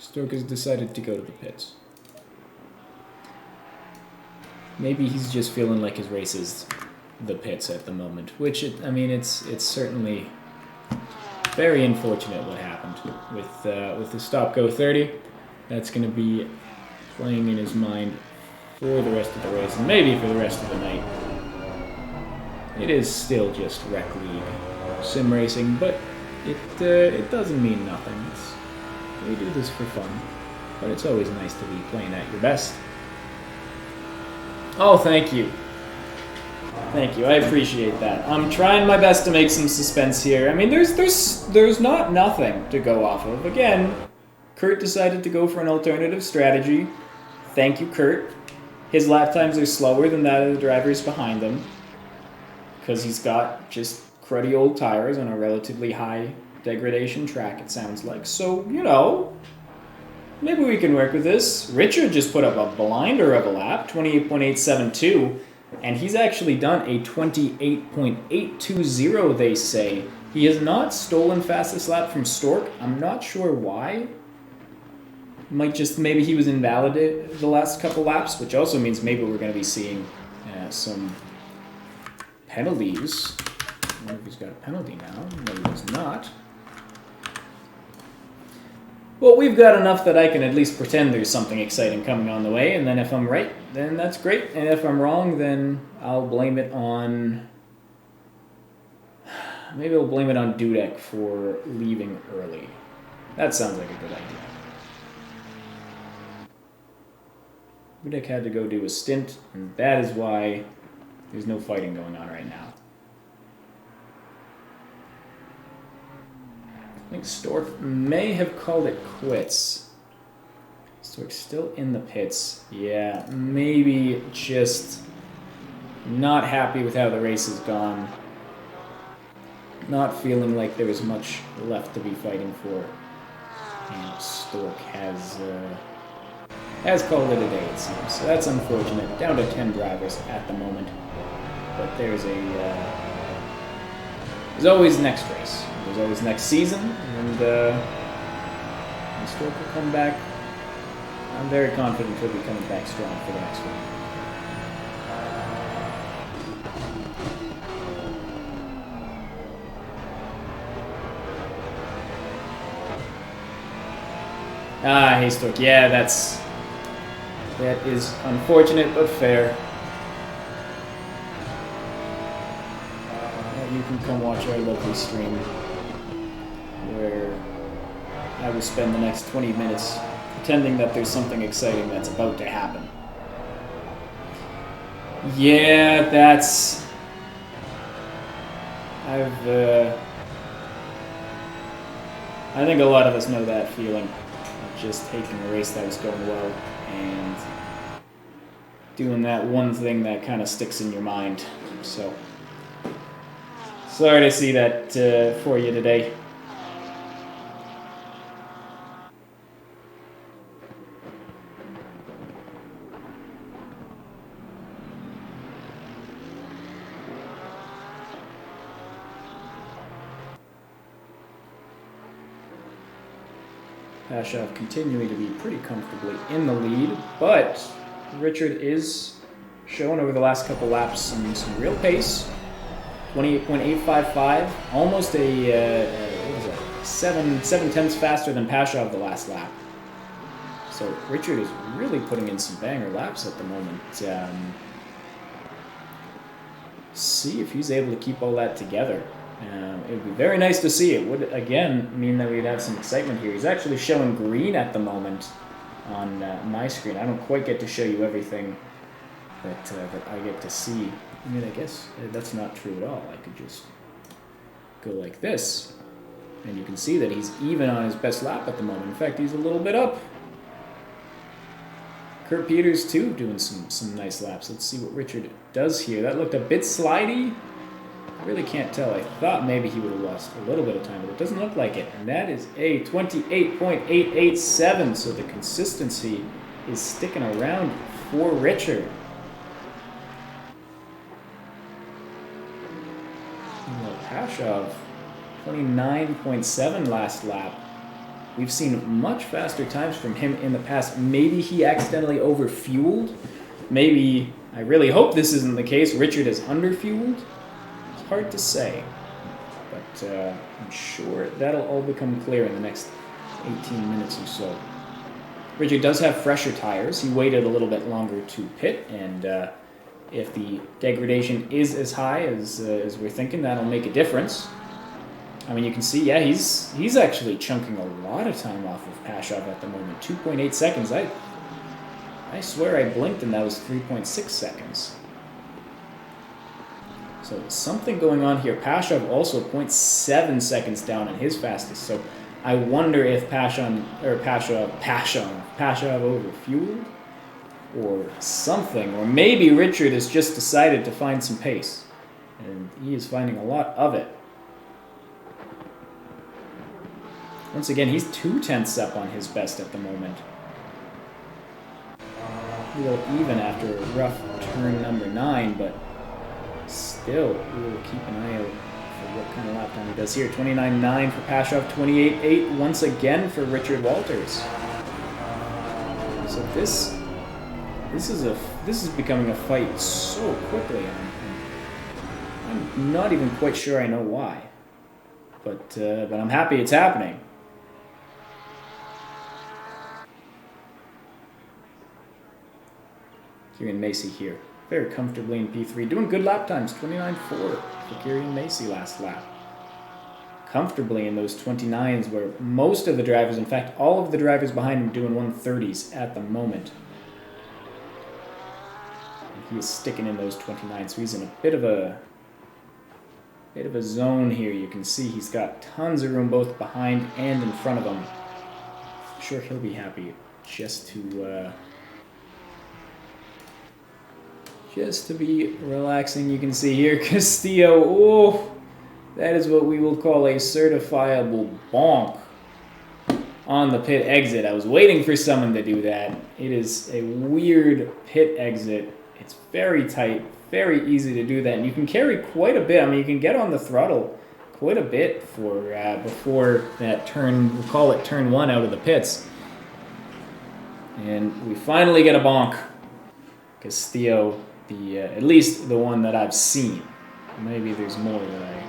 Stork has decided to go to the pits. Maybe he's just feeling like his race is the pits at the moment, which, it's certainly very unfortunate what happened with the stop-go 30. That's going to be playing in his mind for the rest of the race, and maybe for the rest of the night. It is still just Rec League sim racing, but it doesn't mean nothing. We do this for fun, but it's always nice to be playing at your best. Oh, thank you. Thank you. I appreciate that. I'm trying my best to make some suspense here. I mean, there's not nothing to go off of. Again, Kurt decided to go for an alternative strategy. Thank you, Kurt. His lap times are slower than that of the drivers behind him because he's got just cruddy old tires on a relatively high degradation track, it sounds like. So, maybe we can work with this. Richard just put up a blinder of a lap, 28.872, and he's actually done a 28.820, they say. He has not stolen fastest lap from Stork. I'm not sure why. Maybe he was invalidated the last couple laps, which also means maybe we're going to be seeing some penalties. I wonder if he's got a penalty now. No, he does not. Well, we've got enough that I can at least pretend there's something exciting coming on the way, and then if I'm right, then that's great, and if I'm wrong, then I'll blame it on... Maybe I'll blame it on Dudek for leaving early. That sounds like a good idea. Dudek had to go do a stint, and that is why there's no fighting going on right now. I think Stork may have called it quits. Stork's still in the pits. Yeah, maybe just not happy with how the race has gone. Not feeling like there was much left to be fighting for. And Stork has called it a day, it seems. So that's unfortunate. Down to 10 drivers at the moment. But there's always next race. There's always next season, and Stork will come back. I'm very confident he'll be coming back strong for the next one. Hey Stork, yeah, that is unfortunate but fair. can come watch our lovely stream where I will spend the next 20 minutes pretending that there's something exciting that's about to happen. Yeah, that's... I think a lot of us know that feeling of just taking a race that was going well and doing that one thing that kind of sticks in your mind. So, sorry to see that for you today. Pashov continuing to be pretty comfortably in the lead, but Richard is showing over the last couple laps some real pace. 28.855, almost a what was that? 7/10 faster than Pashov the last lap. So Richard is really putting in some banger laps at the moment. See if he's able to keep all that together. It would be very nice to see. It would, again, mean that we'd have some excitement here. He's actually showing green at the moment on my screen. I don't quite get to show you everything that I get to see. I mean, I guess that's not true at all. I could just go like this, and you can see that he's even on his best lap at the moment. In fact, he's a little bit up. Kurt Peters, too, doing some nice laps. Let's see what Richard does here. That looked a bit slidey. I really can't tell. I thought maybe he would have lost a little bit of time, but it doesn't look like it. And that is a 28.887, so the consistency is sticking around for Richard. Pashov, 29.7 last lap. We've seen much faster times from him in the past. Maybe he accidentally overfueled. Maybe, I really hope this isn't the case, Richard is underfueled. Hard to say, but I'm sure that'll all become clear in the next 18 minutes or so. Richard does have fresher tires. He waited a little bit longer to pit, and if the degradation is as high as we're thinking, that'll make a difference. I mean, you can see, yeah, he's actually chunking a lot of time off of Pashov at the moment. 2.8 seconds. I swear I blinked and that was 3.6 seconds. So something going on here. Pashov also 0.7 seconds down in his fastest. So I wonder if Pashov overfueled or something. Or maybe Richard has just decided to find some pace. And he is finding a lot of it. Once again, he's 0.2 up on his best at the moment. A little even after a rough turn number 9, but still, we will keep an eye out for what kind of lap time he does here. 29.9 for Pashov, 28.8 once again for Richard Walters. So this is becoming a fight so quickly. I'm not even quite sure I know why, but I'm happy it's happening. Kieran Macy here, very comfortably in P3, doing good lap times, 29.4 for Kieran Macy last lap. Comfortably in those 29s where most of the drivers, in fact all of the drivers behind him doing 130s at the moment. And he is sticking in those 29s, so he's in a bit of a zone here. You can see he's got tons of room both behind and in front of him. I'm sure he'll be happy just to be relaxing. You can see here Castillo, oh, that is what we will call a certifiable bonk on the pit exit. I was waiting for someone to do that. It is a weird pit exit. It's very tight, very easy to do that, and you can carry quite a bit. I mean, you can get on the throttle quite a bit for before that turn, we'll call it turn 1 out of the pits. And we finally get a bonk. Castillo, at least the one that I've seen. Maybe there's more that I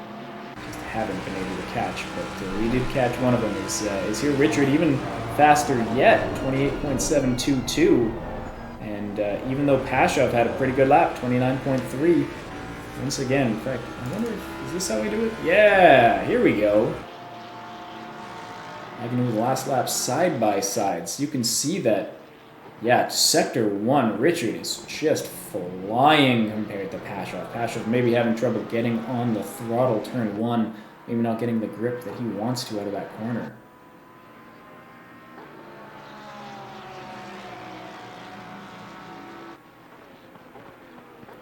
just haven't been able to catch, but we did catch one of them. Is here Richard even faster yet, 28.722. And even though Pashov had a pretty good lap, 29.3 Once again, in fact, I wonder is this how we do it? Yeah, here we go. I can do the last lap side by side, so you can see that. Yeah, sector 1, Richard is just flying compared to Pashov. Pashov maybe having trouble getting on the throttle turn 1, maybe not getting the grip that he wants to out of that corner.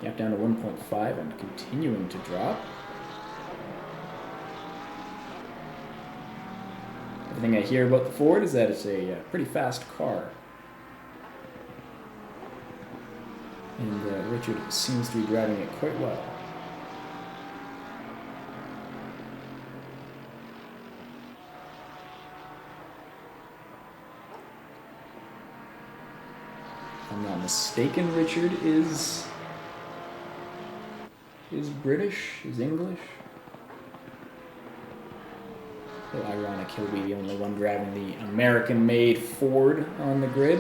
Gap down to 1.5 and continuing to drop. Everything I hear about the Ford is that it's a pretty fast car. And Richard seems to be driving it quite well. If I'm not mistaken, Richard is British, is English. So ironic, he'll be the only one driving the American-made Ford on the grid.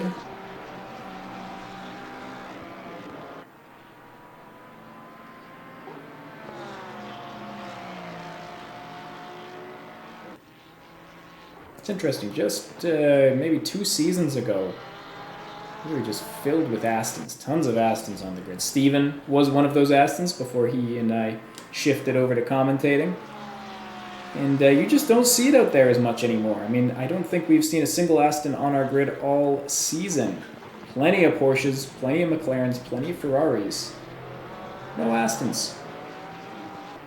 It's interesting, just maybe 2 seasons ago, we were just filled with Astons, tons of Astons on the grid. Steven was one of those Astons before he and I shifted over to commentating. And you just don't see it out there as much anymore. I mean, I don't think we've seen a single Aston on our grid all season. Plenty of Porsches, plenty of McLarens, plenty of Ferraris. No Astons.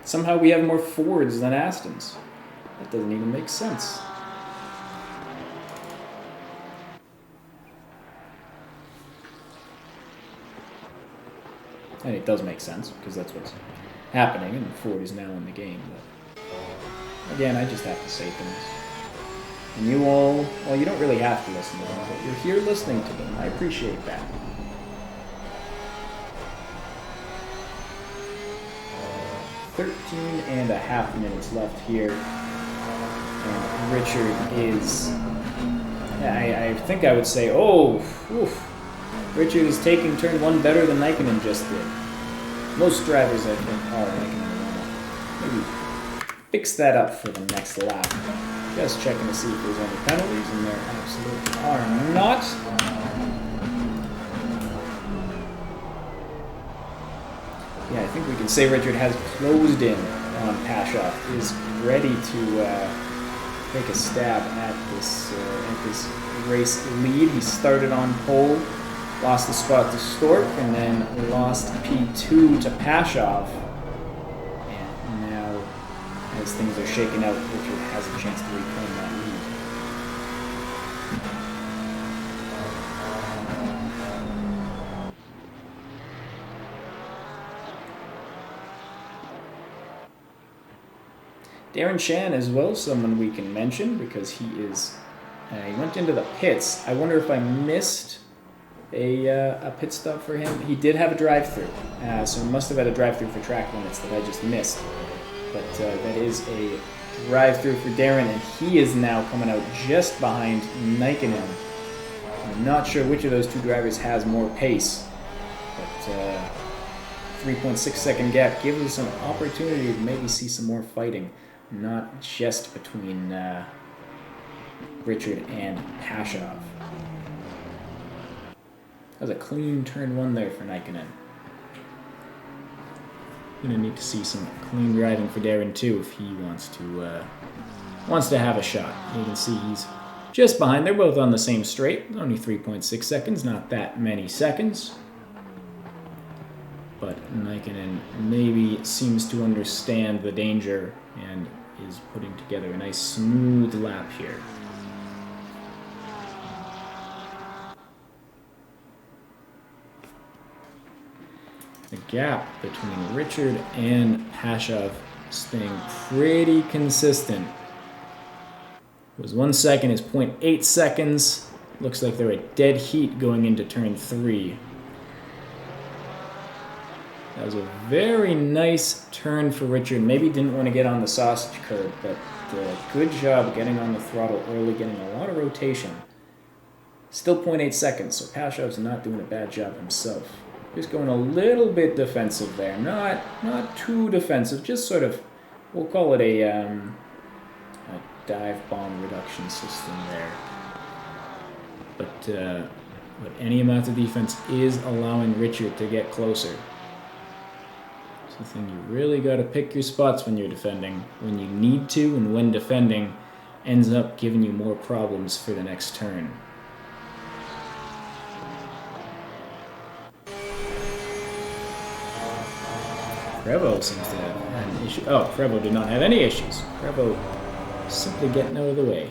Somehow we have more Fords than Astons. That doesn't even make sense. And it does make sense, because that's what's happening, and Ford is now in the game. But again, I just have to say things. And you all, well, you don't really have to listen to them, but you're here listening to them. I appreciate that. Uh, 13.5 minutes left here. And Richard is, I think I would say, Richard is taking turn 1 better than Nikkonen just did. Most drivers, I think, are Nikkonen. Maybe fix that up for the next lap. Just checking to see if there's any penalties, and there absolutely are not. Yeah, I think we can say Richard has closed in on Pashov, is ready to take a stab at this race lead. He started on pole, lost the spot to Stork, and then lost P2 to Pashov. And now, as things are shaken out, Richard has a chance to reclaim that lead. Darren Shan as well, someone we can mention, because he is, he went into the pits. I wonder if I missed a pit stop for him. He did have a drive-through, so he must have had a drive-through for track limits that I just missed. But that is a drive-through for Darren, and he is now coming out just behind Nikkonen. I'm not sure which of those two drivers has more pace, but 3.6 second gap gives us an opportunity to maybe see some more fighting, not just between Richard and Pashov. That was a clean turn 1 there for Nikkonen. Gonna need to see some clean driving for Darren too if he wants to have a shot. You can see he's just behind. They're both on the same straight. Only 3.6 seconds, not that many seconds. But Nikkonen maybe seems to understand the danger and is putting together a nice smooth lap here. The gap between Richard and Pashov staying pretty consistent. It was 1 second, is 0.8 seconds. Looks like they're at dead heat going into turn 3. That was a very nice turn for Richard. Maybe didn't want to get on the sausage curb, but good job getting on the throttle early, getting a lot of rotation. Still 0.8 seconds, so Pashov's not doing a bad job himself. Just going a little bit defensive there. Not too defensive, just sort of, we'll call it a dive bomb reduction system there. But any amount of defense is allowing Richard to get closer. It's the thing, you really got to pick your spots when you're defending, when you need to, and when defending ends up giving you more problems for the next turn. Prevo seems to have an issue. Oh, Prevo did not have any issues. Prevo simply getting out of the way.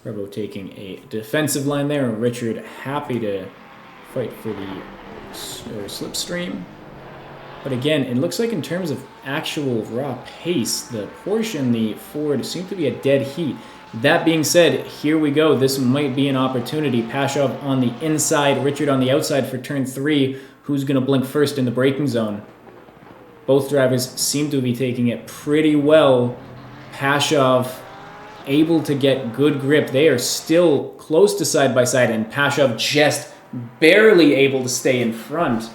Prevo taking a defensive line there, and Richard happy to fight for the slipstream. But again, it looks like in terms of actual raw pace, the Porsche and the Ford seem to be a dead heat. That being said, here we go. This might be an opportunity. Pashov on the inside, Richard on the outside for turn 3. Who's going to blink first in the braking zone? Both drivers seem to be taking it pretty well. Pashov able to get good grip. They are still close to side by side, and Pashov just barely able to stay in front.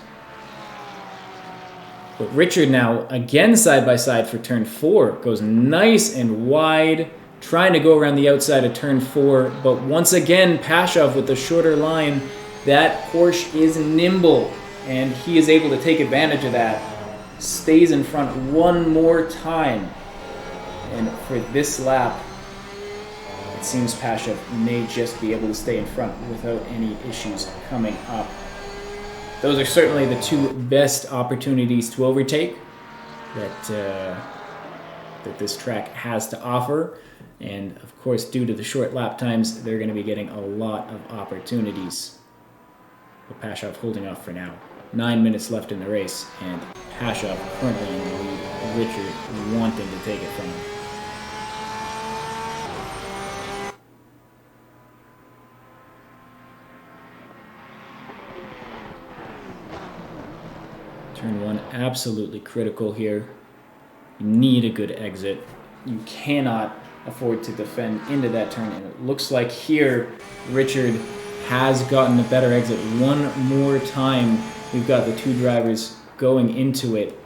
But Richard now again side by side for turn 4. Goes nice and wide, trying to go around the outside of turn 4. But once again, Pashov with the shorter line. That Porsche is nimble, and he is able to take advantage of that. Stays in front one more time. And for this lap, it seems Pashov may just be able to stay in front without any issues coming up. Those are certainly the two best opportunities to overtake that this track has to offer. And of course, due to the short lap times, they're going to be getting a lot of opportunities. But Pashov holding off for now. 9 minutes left in the race, and Pashov currently in the lead. Richard wanting to take it from him. Turn 1, absolutely critical here. You need a good exit. You cannot afford to defend into that turn, and it looks like here Richard has gotten a better exit one more time. We've got the two drivers going into it,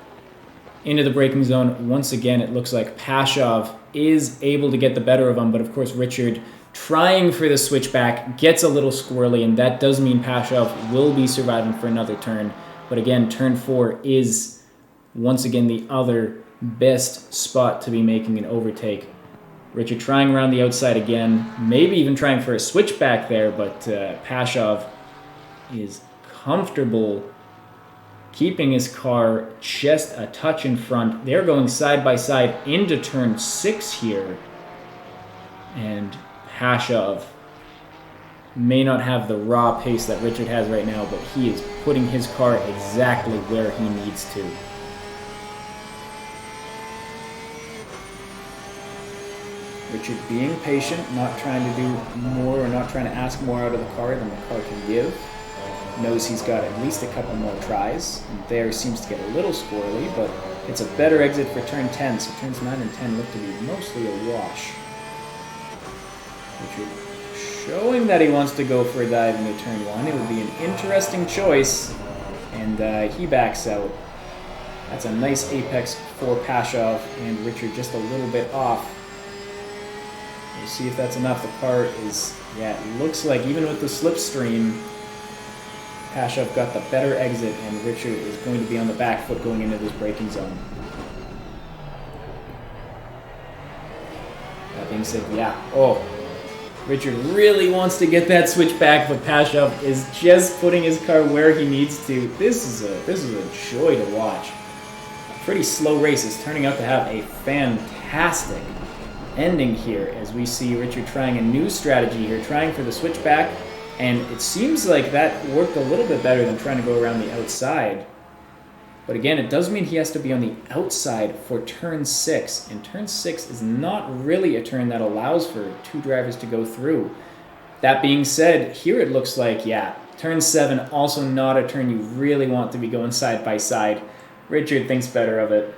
into the braking zone. Once again, it looks like Pashov is able to get the better of him, but of course Richard trying for the switchback gets a little squirrely, and that does mean Pashov will be surviving for another turn. But again, turn 4 is once again the other best spot to be making an overtake. Richard trying around the outside again, maybe even trying for a switchback there, but Pashov is comfortable keeping his car just a touch in front. They're going side by side into turn 6 here, and Pashov may not have the raw pace that Richard has right now, but he is putting his car exactly where he needs to. Richard being patient, not trying to do more or not trying to ask more out of the car than the car can give. Knows he's got at least a couple more tries, and there seems to get a little squirrely, but it's a better exit for turn 10, so turns 9 and 10 look to be mostly a wash. Richard showing that he wants to go for a dive into turn 1. It would be an interesting choice, and he backs out. That's a nice apex for Pashov, and Richard just a little bit off. We'll see if that's enough. The car is, yeah, it looks like even with the slipstream, Pashov got the better exit, and Richard is going to be on the back foot going into this braking zone. That being said, yeah, Richard really wants to get that switch back, but Pashov is just putting his car where he needs to. This is a joy to watch. A pretty slow race is turning out to have a fantastic ending here, as we see Richard trying a new strategy here, trying for the switchback, and it seems like that worked a little bit better than trying to go around the outside. But again, it does mean he has to be on the outside for turn 6, and turn 6 is not really a turn that allows for two drivers to go through. That being said, here it looks like, yeah, turn 7, also not a turn you really want to be going side by side. Richard thinks better of it.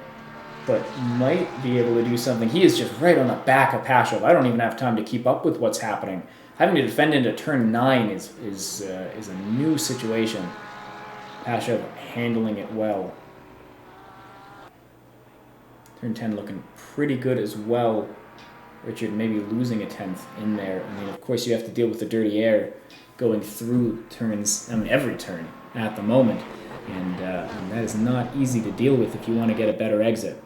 but might be able to do something. He is just right on the back of Pashov. I don't even have time to keep up with what's happening. Having to defend into turn 9 is a new situation. Pashov handling it well. Turn 10 looking pretty good as well. Richard maybe losing a 10th in there. I mean, of course, you have to deal with the dirty air going through turns, every turn at the moment. And that is not easy to deal with if you want to get a better exit.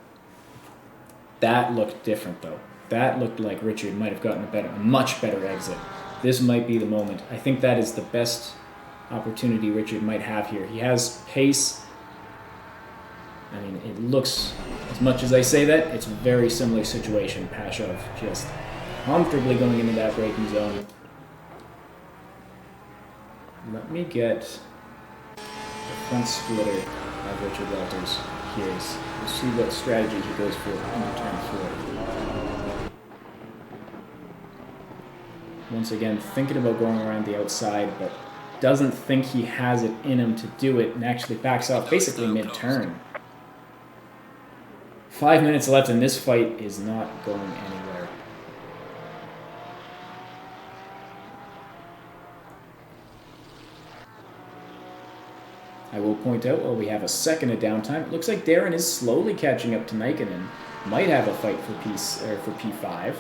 That looked different, though. That looked like Richard might have gotten a much better exit. This might be the moment. I think that is the best opportunity Richard might have here. He has pace. I mean, it looks, as much as I say that, it's a very similar situation. Pashov just comfortably going into that braking zone. Let me get the front splitter of Richard Walters here. We'll see what strategy he goes for in turn 4. Once again, thinking about going around the outside, but doesn't think he has it in him to do it, and actually backs off basically mid-turn. 5 minutes left, and this fight is not going anywhere. I will point out, while we have a second of downtime, it looks like Darren is slowly catching up to Nikkonen. Might have a fight for P5.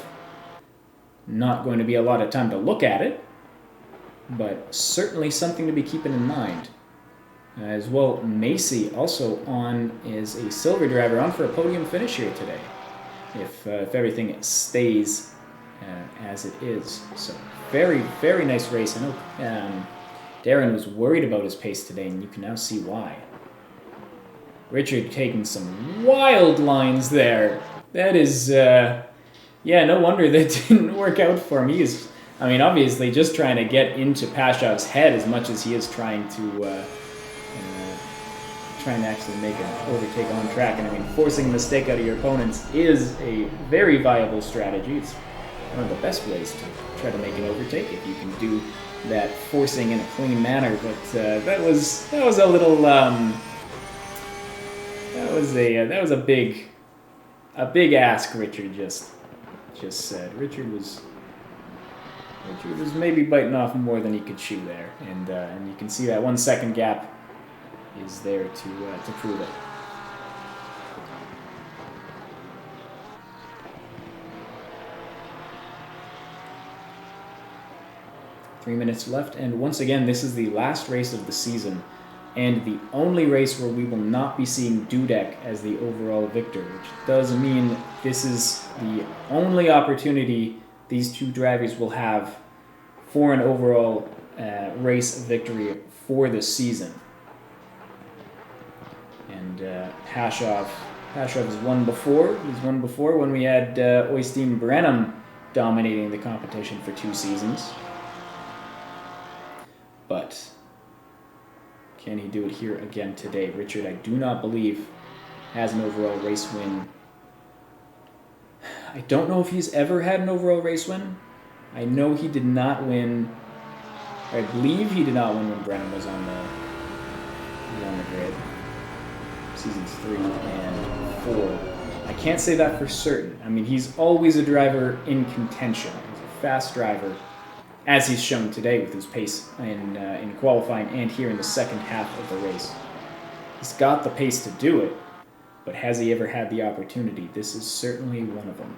Not going to be a lot of time to look at it, but certainly something to be keeping in mind. As well, Macy also on is a silver driver, on for a podium finish here today, if everything stays as it is. So very, very nice race. I know Darren was worried about his pace today, and you can now see why. Richard taking some wild lines there. That is, no wonder that didn't work out for him. He is, obviously just trying to get into Pashov's head as much as he is trying to actually make an overtake on track. And forcing a mistake out of your opponents is a very viable strategy. It's one of the best ways to try to make an overtake if you can do that forcing in a clean manner. But that was a little that was a big ask. Richard just said. Richard was maybe biting off more than he could chew there, and you can see that 1 second gap is there to prove it. Three minutes left, and once again, this is the last race of the season, and the only race where we will not be seeing Dudek as the overall victor, which does mean this is the only opportunity these two drivers will have for an overall race victory for the season. And Pashov has won before. He's won before when we had Oystein Brenham dominating the competition for 2 seasons. But can he do it here again today? Richard, I do not believe, has an overall race win. I don't know if he's ever had an overall race win. I know he did not win. I believe he did not win when Brenham was on the grid. Seasons 3 and 4. I can't say that for certain. He's always a driver in contention. He's a fast driver, as he's shown today with his pace in qualifying and here in the second half of the race. He's got the pace to do it, but has he ever had the opportunity? This is certainly one of them.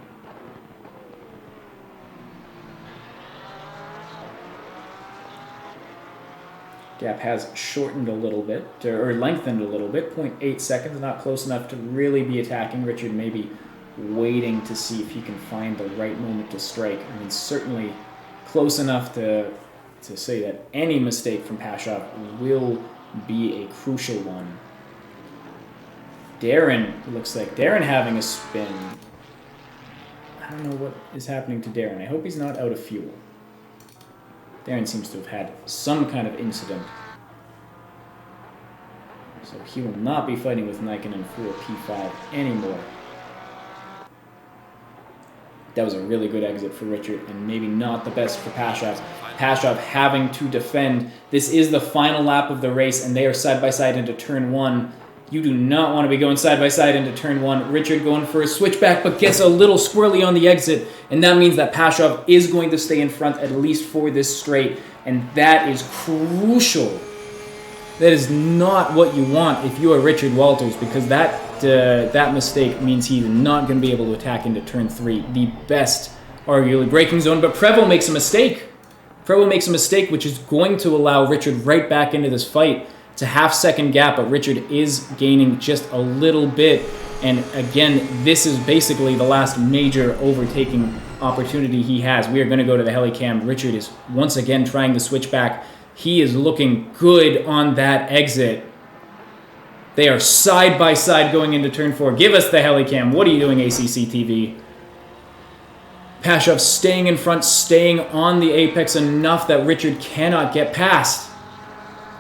Gap has shortened a little bit, or lengthened a little bit, 0.8 seconds, not close enough to really be attacking. Richard maybe waiting to see if he can find the right moment to strike. Certainly close enough to say that any mistake from Pashov will be a crucial one. Looks like Darren having a spin. I don't know what is happening to Darren. I hope he's not out of fuel. Darren seems to have had some kind of incident. So he will not be fighting with Nikkonen for a P5 anymore. That was a really good exit for Richard, and maybe not the best for Pashov. Pashov having to defend. This is the final lap of the race, and they are side by side into turn 1. You do not want to be going side by side into turn 1. Richard going for a switchback, but gets a little squirrely on the exit, and that means that Pashov is going to stay in front at least for this straight, and that is crucial. That is not what you want if you are Richard Walters, because that mistake means he's not going to be able to attack into turn 3, the best, arguably, braking zone. But Prevost makes a mistake. Prevost makes a mistake, which is going to allow Richard right back into this fight. It's a half-second gap, but Richard is gaining just a little bit. And again, this is basically the last major overtaking opportunity he has. We are going to go to the helicam. Richard is once again trying to switch back. He is looking good on that exit. They are side by side going into turn 4. Give us the helicam. What are you doing, ACC TV? Pashov staying in front, staying on the apex enough that Richard cannot get past.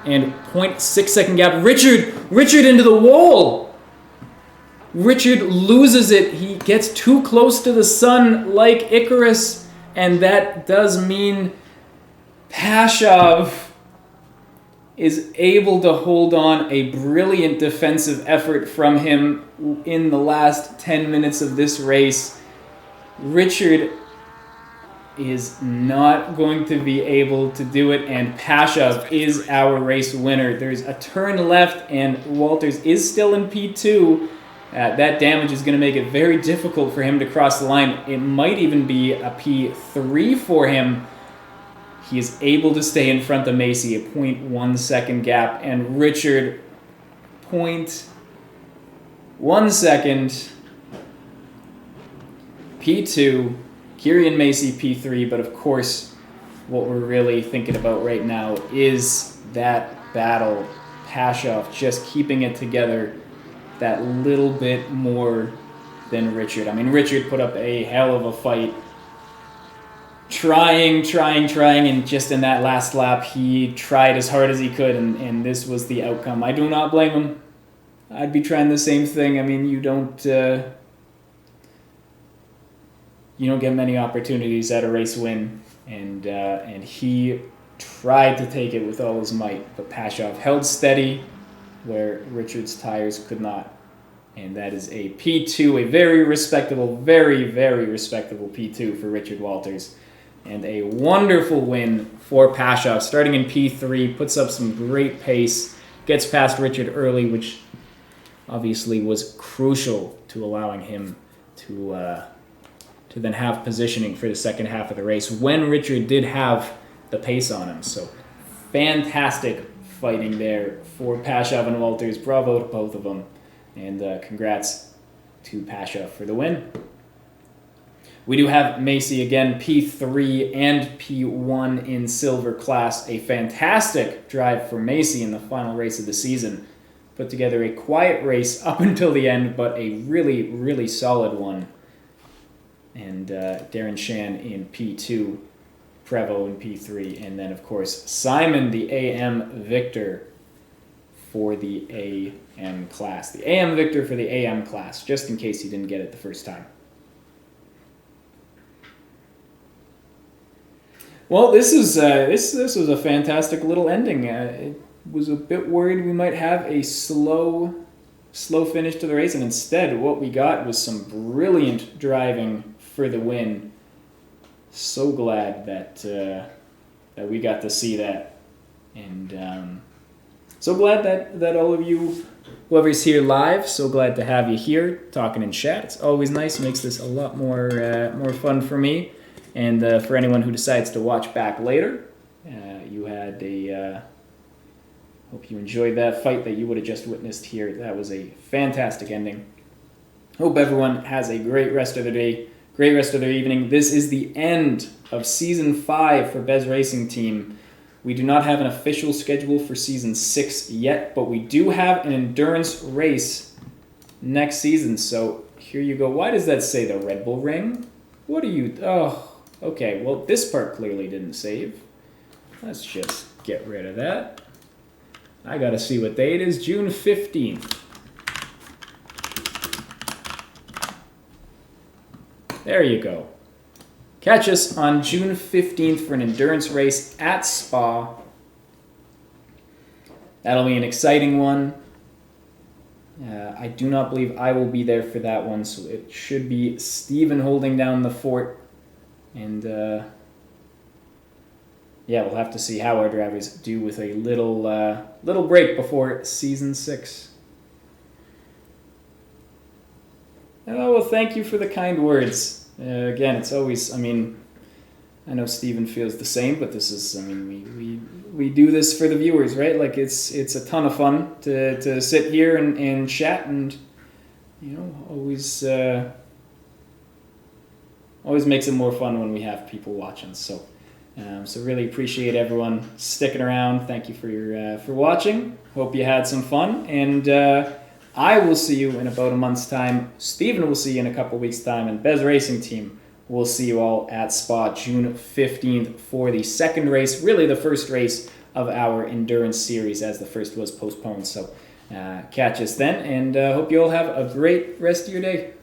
And 0.6 second gap. Richard into the wall. Richard loses it. He gets too close to the sun like Icarus. And that does mean Pashov is able to hold on. A brilliant defensive effort from him in the last 10 minutes of this race. Richard is not going to be able to do it, and Pashov is our race winner. There's a turn left, and Walters is still in P2. That damage is going to make it very difficult for him to cross the line. It might even be a P3 for him. He is able to stay in front of Macy, a 0.1 second gap, and Richard, 0.1 second. P2, Kirian Macy P3, but of course, what we're really thinking about right now is that battle. Pashov just keeping it together that little bit more than Richard. I mean, Richard put up a hell of a fight. Trying, and just in that last lap, he tried as hard as he could, and this was the outcome. I do not blame him. I'd be trying the same thing. I mean, you don't get many opportunities at a race win, and he tried to take it with all his might, but Pashov held steady where Richard's tires could not, and that is a P2, a very respectable, very, very respectable P2 for Richard Walters, and a wonderful win for Pashov, starting in P3, puts up some great pace, gets past Richard early, which obviously was crucial to allowing him to then have positioning for the second half of the race when Richard did have the pace on him. So fantastic fighting there for Pashov and Walters. Bravo to both of them. And congrats to Pashov for the win. We do have Macy again, P3 and P1 in silver class. A fantastic drive for Macy in the final race of the season. Put together a quiet race up until the end, but a really, really solid one. And Darren Shan in P2, Prevost in P3, and then, of course, Simon, the AM Victor for the AM class. The AM Victor for the AM class, just in case you didn't get it the first time. Well, this was a fantastic little ending. It was a bit worried we might have a slow finish to the race, and instead what we got was some brilliant driving for the win. So glad that we got to see that, and so glad that all of you, whoever's here live, so glad to have you here talking in chat. It's always nice. It makes this a lot more fun for me, and for anyone who decides to watch back later, you had a. Hope you enjoyed that fight that you would have just witnessed here. That was a fantastic ending. Hope everyone has a great rest of the day. Great rest of their evening. This is the end of Season 5 for Bez Racing Team. We do not have an official schedule for Season 6 yet, but we do have an endurance race next season. So here you go. Why does that say the Red Bull Ring? What are you... Oh, okay. Well, this part clearly didn't save. Let's just get rid of that. I gotta see what day it is. June 15th. There you go. Catch us on June 15th for an endurance race at Spa. That'll be an exciting one. I do not believe I will be there for that one, so it should be Steven holding down the fort. And yeah, we'll have to see how our drivers do with a little break before Season 6. Oh, well, thank you for the kind words. Again, it's always, I mean, I know Steven feels the same, but this is, I mean, we do this for the viewers, right? Like, it's a ton of fun to sit here and chat, and, you know, always makes it more fun when we have people watching. So really appreciate everyone sticking around. Thank you for watching. Hope you had some fun, and I will see you in about a month's time. Steven will see you in a couple weeks' time, and Bez Racing Team will see you all at Spa June 15th for the second race, really the first race of our endurance series, as the first was postponed. So catch us then, and hope you all have a great rest of your day.